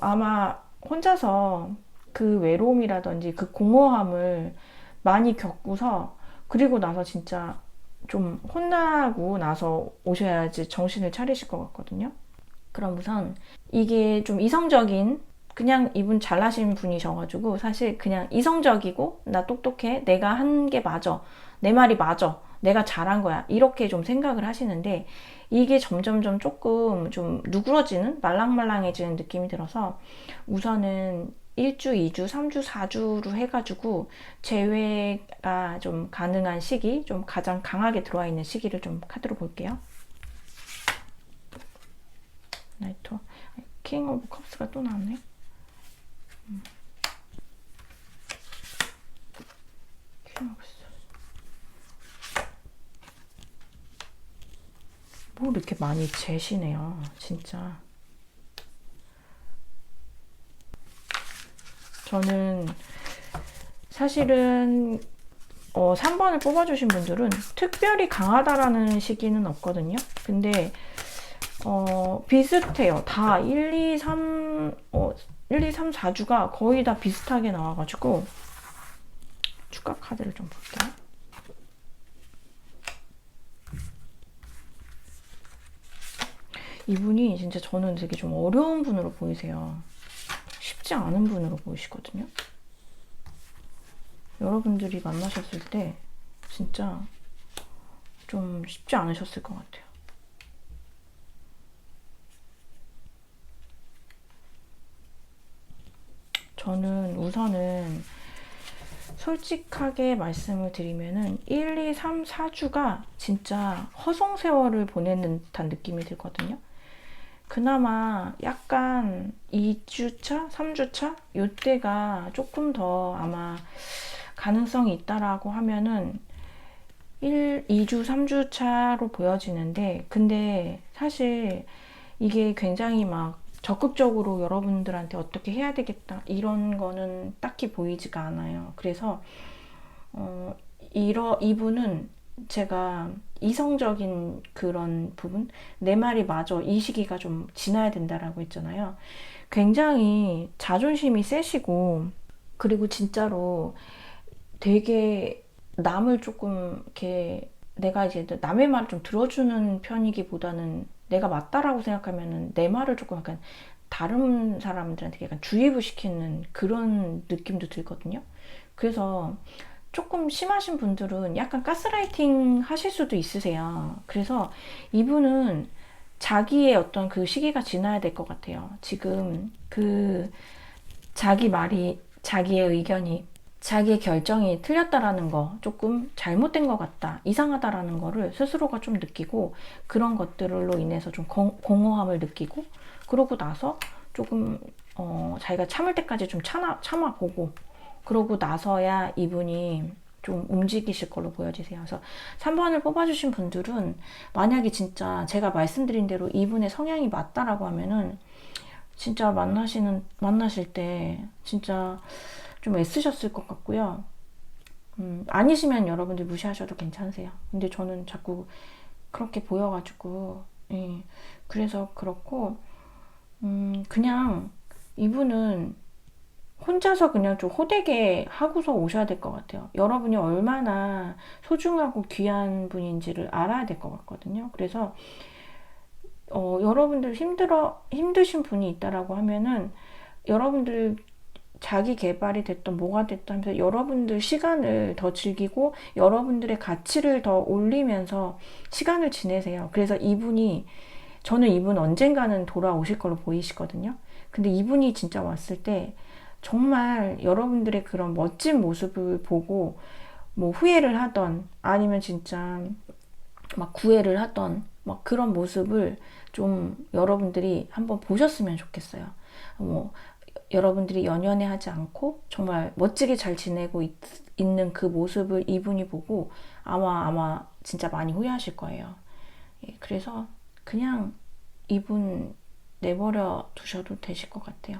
아마 혼자서 그 외로움이라든지 그 공허함을 많이 겪고서, 그리고 나서 진짜 좀 혼나고 나서 오셔야지 정신을 차리실 것 같거든요. 그럼 우선 이게 좀 이성적인, 그냥 이분 잘나신 분이셔가지고 사실 그냥 이성적이고 나 똑똑해, 내가 한 게 맞아, 내 말이 맞아, 내가 잘한 거야, 이렇게 좀 생각을 하시는데, 이게 점점점 조금 좀 누그러지는, 말랑말랑해지는 느낌이 들어서 우선은 1주, 2주, 3주, 4주로 해가지고 재회가 좀 가능한 시기, 좀 가장 강하게 들어와 있는 시기를 좀 카드로 볼게요. 나이트, 킹 오브 컵스가 또 나왔네. 킹 오브 컵스. 뭐 이렇게 많이 재시네요, 진짜. 저는 사실은 3번을 뽑아주신 분들은 특별히 강하다라는 시기는 없거든요. 근데 비슷해요. 다 1, 2, 3, 4주가 거의 다 비슷하게 나와가지고 추가 카드를 좀 볼게요. 이분이 진짜 저는 되게 좀 어려운 분으로 보이세요. 쉽지 않은 분으로 보이시거든요. 여러분들이 만나셨을 때 진짜 좀 쉽지 않으셨을 것 같아요. 저는 우선은 솔직하게 말씀을 드리면은 1, 2, 3, 4주가 진짜 허송세월을 보내는 듯한 느낌이 들거든요. 그나마 약간 2주차, 3주차? 요때가 조금 더 아마 가능성이 있다라고 하면은 2주, 3주차로 보여지는데, 근데 사실 이게 굉장히 막 적극적으로 여러분들한테 어떻게 해야 되겠다 이런 거는 딱히 보이지가 않아요. 그래서 이분은 제가 이성적인 그런 부분, 내 말이 맞아, 이 시기가 좀 지나야 된다라고 했잖아요. 굉장히 자존심이 세시고, 그리고 진짜로 되게 남을 조금 이렇게, 내가 이제 남의 말을 좀 들어주는 편이기보다는 내가 맞다라고 생각하면은 내 말을 조금 약간 다른 사람들한테 약간 주입을 시키는 그런 느낌도 들거든요. 그래서 조금 심하신 분들은 약간 가스라이팅 하실 수도 있으세요. 그래서 이분은 자기의 어떤 그 시기가 지나야 될 것 같아요. 지금 그 자기 말이, 자기의 의견이, 자기의 결정이 틀렸다라는 거, 조금 잘못된 것 같다, 이상하다라는 거를 스스로가 좀 느끼고, 그런 것들로 인해서 좀 공허함을 느끼고, 그러고 나서 조금 자기가 참을 때까지 좀 참아보고, 그러고 나서야 이분이 좀 움직이실 걸로 보여지세요. 그래서 3번을 뽑아주신 분들은 만약에 진짜 제가 말씀드린 대로 이분의 성향이 맞다라고 하면은 진짜 만나실 때 진짜 좀 애쓰셨을 것 같고요. 아니시면 여러분들 무시하셔도 괜찮으세요. 근데 저는 자꾸 그렇게 보여가지고, 예. 그래서 그렇고, 그냥 이분은 혼자서 그냥 좀 호되게 하고서 오셔야 될 것 같아요. 여러분이 얼마나 소중하고 귀한 분인지를 알아야 될 것 같거든요. 그래서 여러분들 힘드신 분이 있다라고 하면은 여러분들 자기 개발이 됐던 뭐가 됐던 하면서 여러분들 시간을 더 즐기고 여러분들의 가치를 더 올리면서 시간을 지내세요. 그래서 저는 이분 언젠가는 돌아오실 걸로 보이시거든요. 근데 이분이 진짜 왔을 때 정말 여러분들의 그런 멋진 모습을 보고 뭐 후회를 하던 아니면 진짜 막 구애를 하던 막 그런 모습을 좀 여러분들이 한번 보셨으면 좋겠어요. 뭐 여러분들이 연연해 하지 않고 정말 멋지게 잘 지내고 있는 그 모습을 이분이 보고 아마 진짜 많이 후회하실 거예요. 예, 그래서 그냥 이분 내버려 두셔도 되실 것 같아요.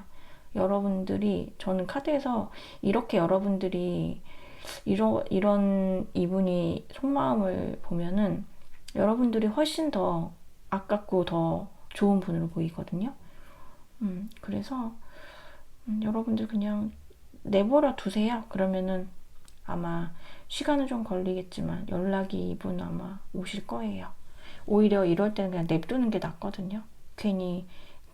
여러분들이 저는 카드에서 이렇게 여러분들이 이런 이분이 속마음을 보면은 여러분들이 훨씬 더 아깝고 더 좋은 분으로 보이거든요. 그래서 여러분들 그냥 내버려 두세요. 그러면은 아마 시간은 좀 걸리겠지만 연락이 이분 아마 오실 거예요. 오히려 이럴 때는 그냥 냅두는 게 낫거든요. 괜히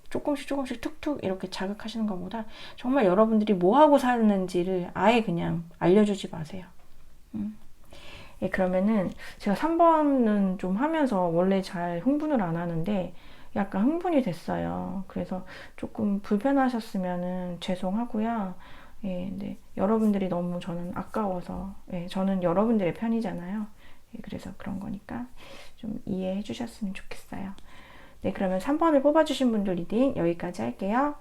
조금씩 툭툭 이렇게 자극하시는 것보다 정말 여러분들이 뭐 하고 사는지를 아예 그냥 알려주지 마세요. 예, 그러면은 제가 3번은 좀 하면서 원래 잘 흥분을 안 하는데 약간 흥분이 됐어요. 그래서 조금 불편하셨으면은 죄송하고요. 예, 네. 여러분들이 너무 저는 아까워서, 예, 저는 여러분들의 편이잖아요. 예, 그래서 그런 거니까 좀 이해해 주셨으면 좋겠어요. 네, 그러면 3번을 뽑아주신 분들 리딩 여기까지 할게요.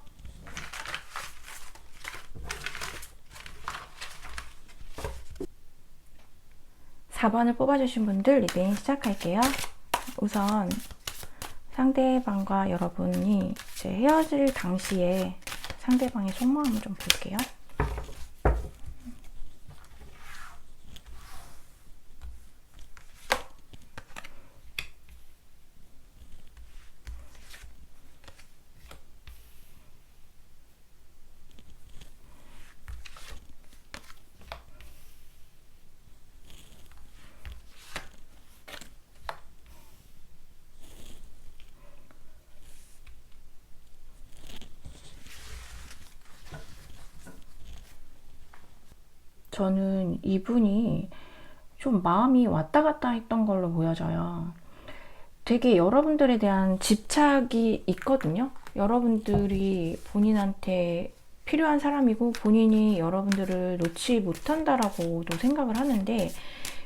4번을 뽑아주신 분들 리딩 시작할게요. 우선 상대방과 여러분이 이제 헤어질 당시에 상대방의 속마음을 좀 볼게요. 저는 이분이 좀 마음이 왔다 갔다 했던 걸로 보여져요. 되게 여러분들에 대한 집착이 있거든요. 여러분들이 본인한테 필요한 사람이고 본인이 여러분들을 놓지 못한다라고도 생각을 하는데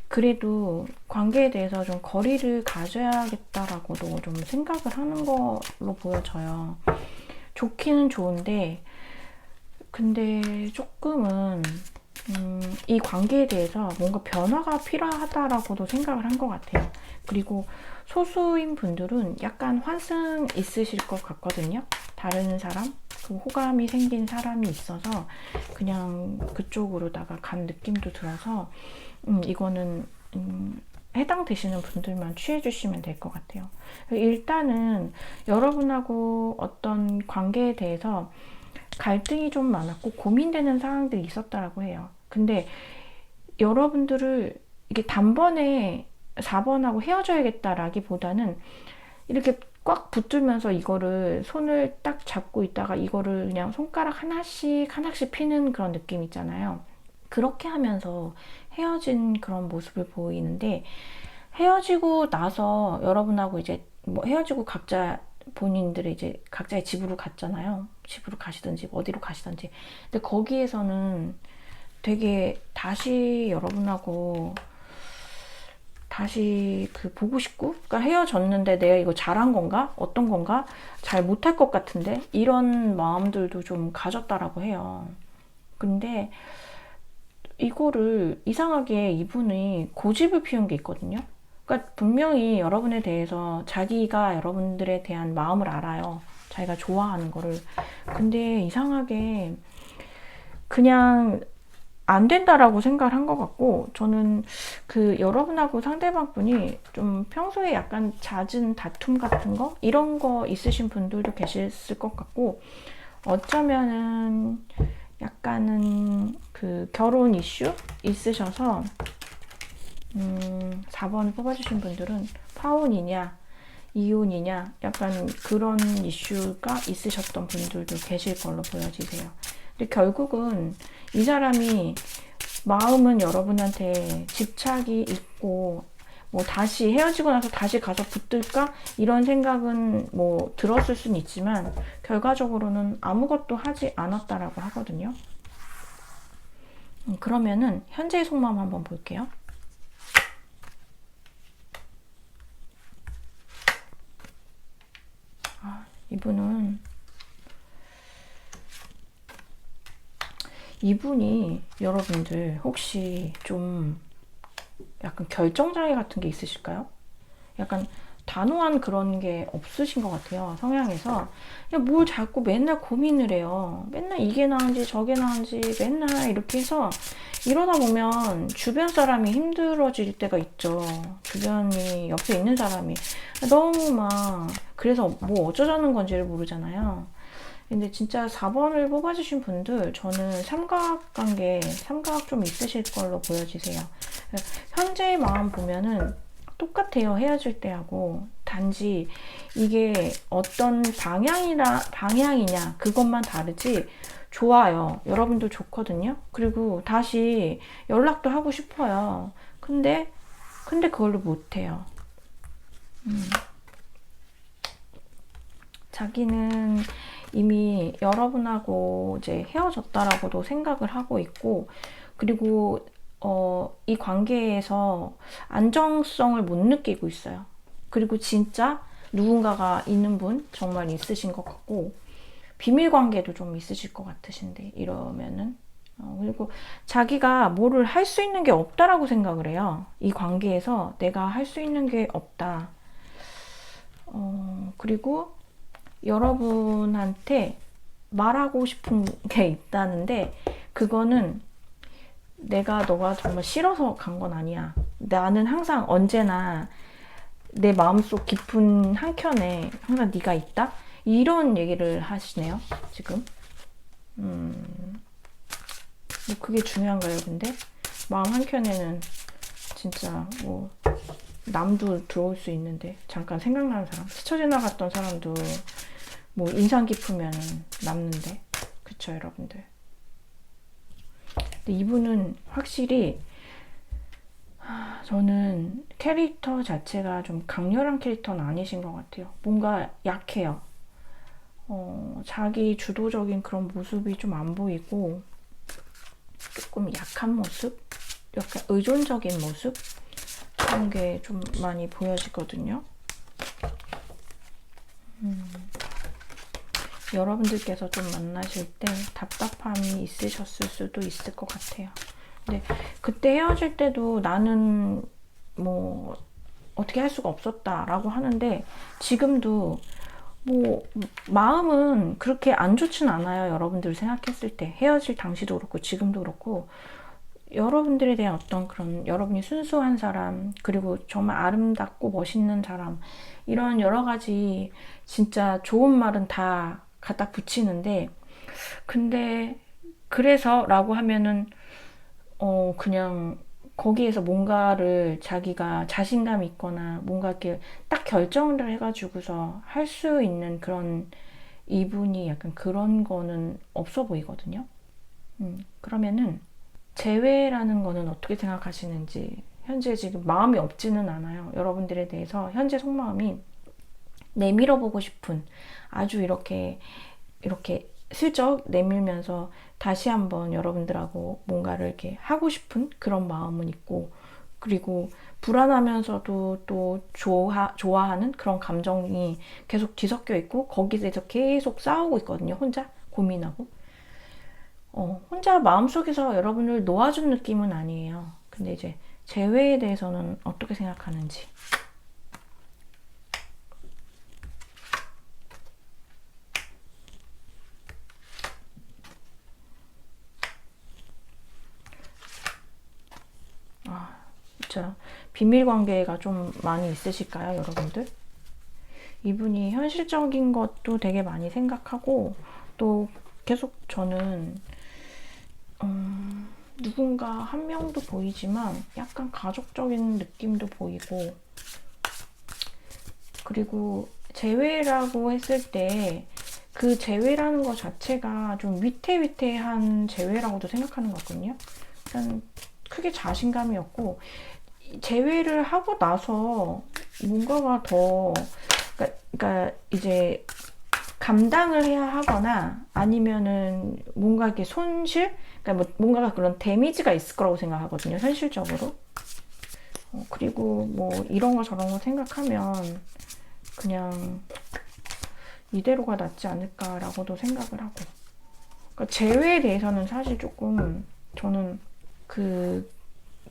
그래도 관계에 대해서 좀 거리를 가져야겠다라고도 좀 생각을 하는 걸로 보여져요. 좋기는 좋은데 근데 조금은 이 관계에 대해서 뭔가 변화가 필요하다라고도 생각을 한 것 같아요. 그리고 소수인 분들은 약간 환승 있으실 것 같거든요. 다른 사람, 그 호감이 생긴 사람이 있어서 그냥 그쪽으로다가 간 느낌도 들어서 이거는 해당되시는 분들만 취해주시면 될 것 같아요. 일단은 여러분하고 어떤 관계에 대해서 갈등이 좀 많았고 고민되는 상황들이 있었다라고 해요. 근데 여러분들을 이게 단번에 4번하고 헤어져야겠다라기보다는 이렇게 꽉 붙들면서 이거를 손을 딱 잡고 있다가 이거를 그냥 손가락 하나씩 피는 그런 느낌 있잖아요. 그렇게 하면서 헤어진 그런 모습을 보이는데 헤어지고 나서 여러분하고 이제 뭐 헤어지고 각자 본인들의 이제 각자의 집으로 갔잖아요. 집으로 가시든지 어디로 가시든지. 근데 거기에서는 되게 다시 여러분하고 다시 그 보고 싶고, 그러니까 헤어졌는데 내가 이거 잘한 건가? 어떤 건가? 잘 못할 것 같은데? 이런 마음들도 좀 가졌다라고 해요. 근데 이거를 이상하게 이분이 고집을 피운 게 있거든요. 그러니까 분명히 여러분에 대해서 자기가 여러분들에 대한 마음을 알아요. 자기가 좋아하는 거를. 근데 이상하게 그냥 안 된다라고 생각을 한 것 같고, 저는 그 여러분하고 상대방 분이 좀 평소에 약간 잦은 다툼 같은 거? 이런 거 있으신 분들도 계셨을 것 같고, 어쩌면은 약간은 그 결혼 이슈 있으셔서 4번 뽑아주신 분들은 파혼이냐 이혼이냐 약간 그런 이슈가 있으셨던 분들도 계실 걸로 보여지세요. 근데 결국은 이 사람이 마음은 여러분한테 집착이 있고 뭐 다시 헤어지고 나서 다시 가서 붙들까 이런 생각은 뭐 들었을 수는 있지만 결과적으로는 아무것도 하지 않았다라고 하거든요. 그러면은 현재의 속마음 한번 볼게요. 이분이 여러분들 혹시 좀 약간 결정장애 같은 게 있으실까요? 약간 단호한 그런 게 없으신 것 같아요. 성향에서. 그냥 뭘 자꾸 맨날 고민을 해요. 맨날 이게 나은지 저게 나은지 맨날 이렇게 해서 이러다 보면 주변 사람이 힘들어질 때가 있죠. 주변이 옆에 있는 사람이 너무 막 그래서 뭐 어쩌자는 건지를 모르잖아요. 근데 진짜 4번을 뽑아주신 분들 저는 삼각관계, 삼각 좀 있으실 걸로 보여지세요. 현재의 마음 보면은 똑같아요. 헤어질 때하고. 단지 이게 어떤 방향이냐 그것만 다르지 좋아요. 여러분도 좋거든요. 그리고 다시 연락도 하고 싶어요. 근데 그걸로 못해요. 자기는 이미 여러분하고 이제 헤어졌다라고도 생각을 하고 있고, 그리고 이 관계에서 안정성을 못 느끼고 있어요. 그리고 진짜 누군가가 있는 분 정말 있으신 것 같고, 비밀 관계도 좀 있으실 것 같으신데, 이러면은. 그리고 자기가 뭐를 할 수 있는 게 없다라고 생각을 해요. 이 관계에서 내가 할 수 있는 게 없다. 그리고 여러분한테 말하고 싶은 게 있다는데, 그거는 너가 정말 싫어서 간 건 아니야. 나는 항상 언제나 내 마음속 깊은 한켠에 항상 네가 있다? 이런 얘기를 하시네요, 지금. 뭐 그게 중요한가요, 근데? 마음 한켠에는 진짜 뭐 남도 들어올 수 있는데 잠깐 생각나는 사람, 스쳐 지나갔던 사람도 뭐 인상 깊으면 남는데, 그쵸 여러분들. 근데 이분은 확실히 저는 캐릭터 자체가 좀 강렬한 캐릭터는 아니신 것 같아요. 뭔가 약해요. 자기 주도적인 그런 모습이 좀 안 보이고 조금 약한 모습? 약간 의존적인 모습? 그런 게 좀 많이 보여지거든요. 여러분들께서 좀 만나실 때 답답함이 있으셨을 수도 있을 것 같아요. 근데 그때 헤어질 때도 나는 뭐 어떻게 할 수가 없었다라고 하는데 지금도 뭐 마음은 그렇게 안 좋진 않아요. 여러분들 생각했을 때 헤어질 당시도 그렇고 지금도 그렇고 여러분들에 대한 어떤 그런 여러분이 순수한 사람, 그리고 정말 아름답고 멋있는 사람, 이런 여러 가지 진짜 좋은 말은 다 갖다 붙이는데, 근데 그래서 라고 하면은 그냥 거기에서 뭔가를 자기가 자신감 있거나 뭔가 이렇게 딱 결정을 해가지고서 할 수 있는 그런, 이분이 약간 그런 거는 없어 보이거든요. 그러면은 재회라는 거는 어떻게 생각하시는지. 현재 지금 마음이 없지는 않아요. 여러분들에 대해서 현재 속마음이 내밀어 보고 싶은, 아주 이렇게 슬쩍 내밀면서 다시 한번 여러분들하고 뭔가를 이렇게 하고 싶은 그런 마음은 있고, 그리고 불안하면서도 또 좋아하는 그런 감정이 계속 뒤섞여 있고, 거기에 대해서 계속 싸우고 있거든요. 혼자 고민하고. 혼자 마음속에서 여러분을 놓아준 느낌은 아니에요. 근데 이제 재회에 대해서는 어떻게 생각하는지. 진짜 비밀 관계가 좀 많이 있으실까요, 여러분들? 이분이 현실적인 것도 되게 많이 생각하고, 또 계속 저는 누군가 한 명도 보이지만 약간 가족적인 느낌도 보이고, 그리고 재회라고 했을 때 그 재회라는 것 자체가 좀 위태위태한 재회라고도 생각하는 거거든요. 일단 크게 자신감이었고, 재회를 하고 나서 뭔가가 더, 그러니까 이제 감당을 해야 하거나 아니면은 뭔가 이렇게 손실? 그러니까 뭐 뭔가가 그런 데미지가 있을 거라고 생각하거든요, 현실적으로. 그리고 뭐 이런 거 저런 거 생각하면 그냥 이대로가 낫지 않을까라고도 생각을 하고. 그러니까 재회에 대해서는 사실 조금 저는 그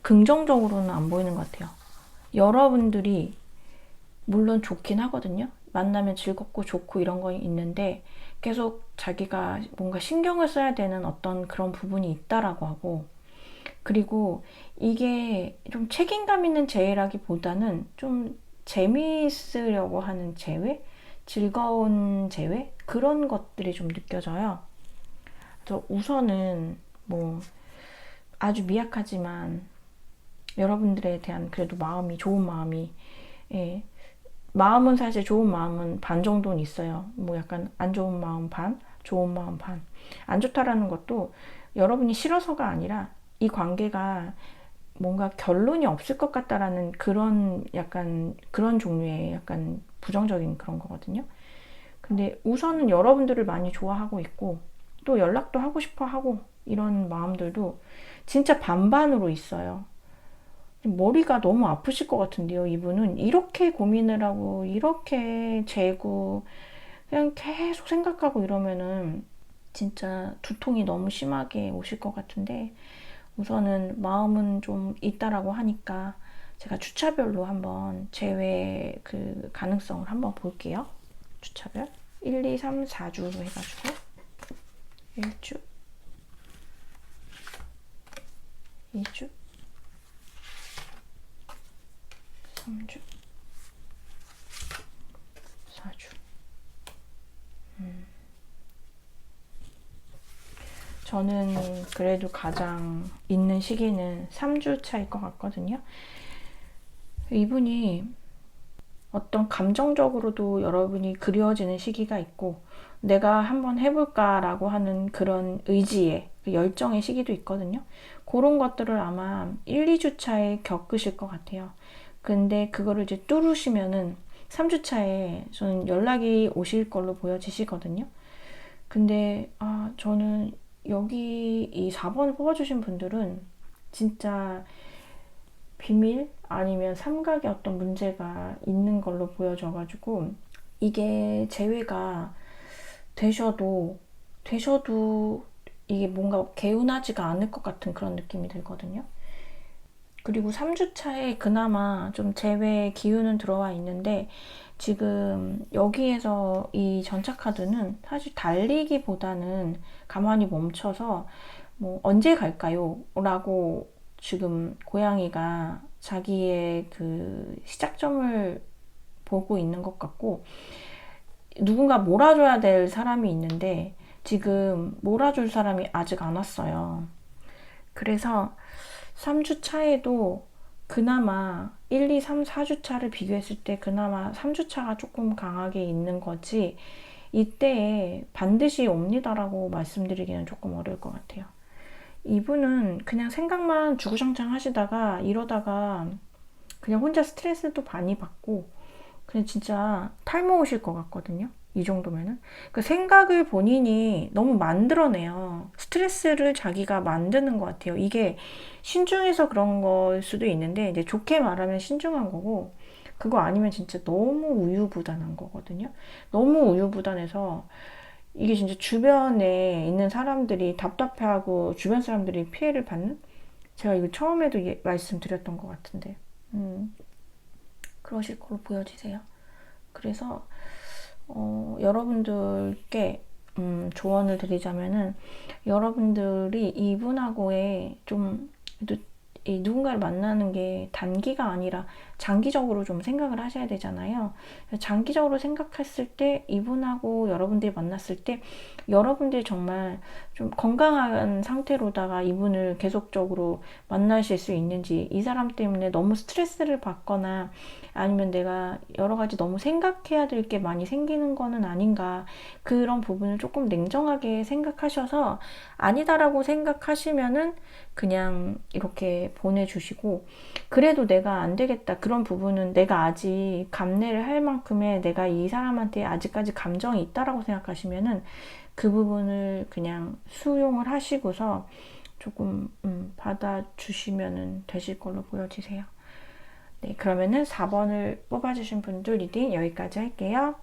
긍정적으로는 안 보이는 것 같아요. 여러분들이 물론 좋긴 하거든요. 만나면 즐겁고 좋고 이런 거 있는데 계속 자기가 뭔가 신경을 써야 되는 어떤 그런 부분이 있다라고 하고, 그리고 이게 좀 책임감 있는 재회라기보다는 좀 재미있으려고 하는 재회? 즐거운 재회? 그런 것들이 좀 느껴져요. 그래서 우선은 뭐 아주 미약하지만 여러분들에 대한 그래도 마음이, 좋은 마음이, 예, 마음은 사실 좋은 마음은 반 정도는 있어요. 뭐 약간 안 좋은 마음 반, 좋은 마음 반. 안 좋다라는 것도 여러분이 싫어서가 아니라 이 관계가 뭔가 결론이 없을 것 같다라는 그런 약간 그런 종류의 약간 부정적인 그런 거거든요. 근데 우선은 여러분들을 많이 좋아하고 있고 또 연락도 하고 싶어 하고 이런 마음들도 진짜 반반으로 있어요. 머리가 너무 아프실 것 같은데요, 이분은. 이렇게 고민을 하고, 이렇게 재고, 그냥 계속 생각하고 이러면은 진짜 두통이 너무 심하게 오실 것 같은데, 우선은 마음은 좀 있다라고 하니까 제가 주차별로 한번 제외 그 가능성을 한번 볼게요. 주차별. 1, 2, 3, 4주로 해가지고 1주, 2주, 3주, 4주. 저는 그래도 가장 있는 시기는 3주 차일 것 같거든요. 이분이 어떤 감정적으로도 여러분이 그리워지는 시기가 있고 내가 한번 해볼까라고 하는 그런 의지의 그 열정의 시기도 있거든요. 그런 것들을 아마 1, 2주 차에 겪으실 것 같아요. 근데 그거를 이제 뚫으시면은 3주 차에 저는 연락이 오실 걸로 보여지시거든요. 근데 저는 여기 이 4번 뽑아주신 분들은 진짜 비밀 아니면 삼각의 어떤 문제가 있는 걸로 보여져가지고 이게 재회가 되셔도 이게 뭔가 개운하지가 않을 것 같은 그런 느낌이 들거든요. 그리고 3주 차에 그나마 좀 재회 기운은 들어와 있는데 지금 여기에서 이 전차 카드는 사실 달리기보다는 가만히 멈춰서 뭐 언제 갈까요? 라고 지금 고양이가 자기의 그 시작점을 보고 있는 것 같고 누군가 몰아줘야 될 사람이 있는데 지금 몰아줄 사람이 아직 안 왔어요. 그래서 3주 차에도 그나마 1, 2, 3, 4주 차를 비교했을 때 그나마 3주 차가 조금 강하게 있는 거지 이때에 반드시 옵니다라고 말씀드리기는 조금 어려울 것 같아요. 이분은 그냥 생각만 주구장창 하시다가 이러다가 그냥 혼자 스트레스도 많이 받고 그냥 진짜 탈모 오실 것 같거든요. 이 정도면은. 그 생각을 본인이 너무 만들어내요. 스트레스를 자기가 만드는 것 같아요. 이게 신중해서 그런 걸 수도 있는데, 이제 좋게 말하면 신중한 거고, 그거 아니면 진짜 너무 우유부단한 거거든요. 너무 우유부단해서, 이게 진짜 주변에 있는 사람들이 답답해하고, 주변 사람들이 피해를 받는? 제가 이거 처음에도 말씀드렸던 것 같은데, 그러실 걸로 보여지세요. 그래서 여러분들께 조언을 드리자면은 여러분들이 이분하고의 좀 누군가를 만나는 게 단기가 아니라 장기적으로 좀 생각을 하셔야 되잖아요. 장기적으로 생각했을 때 이분하고 여러분들이 만났을 때 여러분들이 정말 좀 건강한 상태로다가 이분을 계속적으로 만나실 수 있는지, 이 사람 때문에 너무 스트레스를 받거나 아니면 내가 여러 가지 너무 생각해야 될 게 많이 생기는 거는 아닌가, 그런 부분을 조금 냉정하게 생각하셔서 아니다라고 생각하시면은 그냥 이렇게 보내주시고, 그래도 내가 안 되겠다, 그런 부분은 내가 아직 감내를 할 만큼의 내가 이 사람한테 아직까지 감정이 있다라고 생각하시면은 그 부분을 그냥 수용을 하시고서 조금 받아주시면 되실 걸로 보여지세요. 네, 그러면은 4번을 뽑아주신 분들 리딩 여기까지 할게요.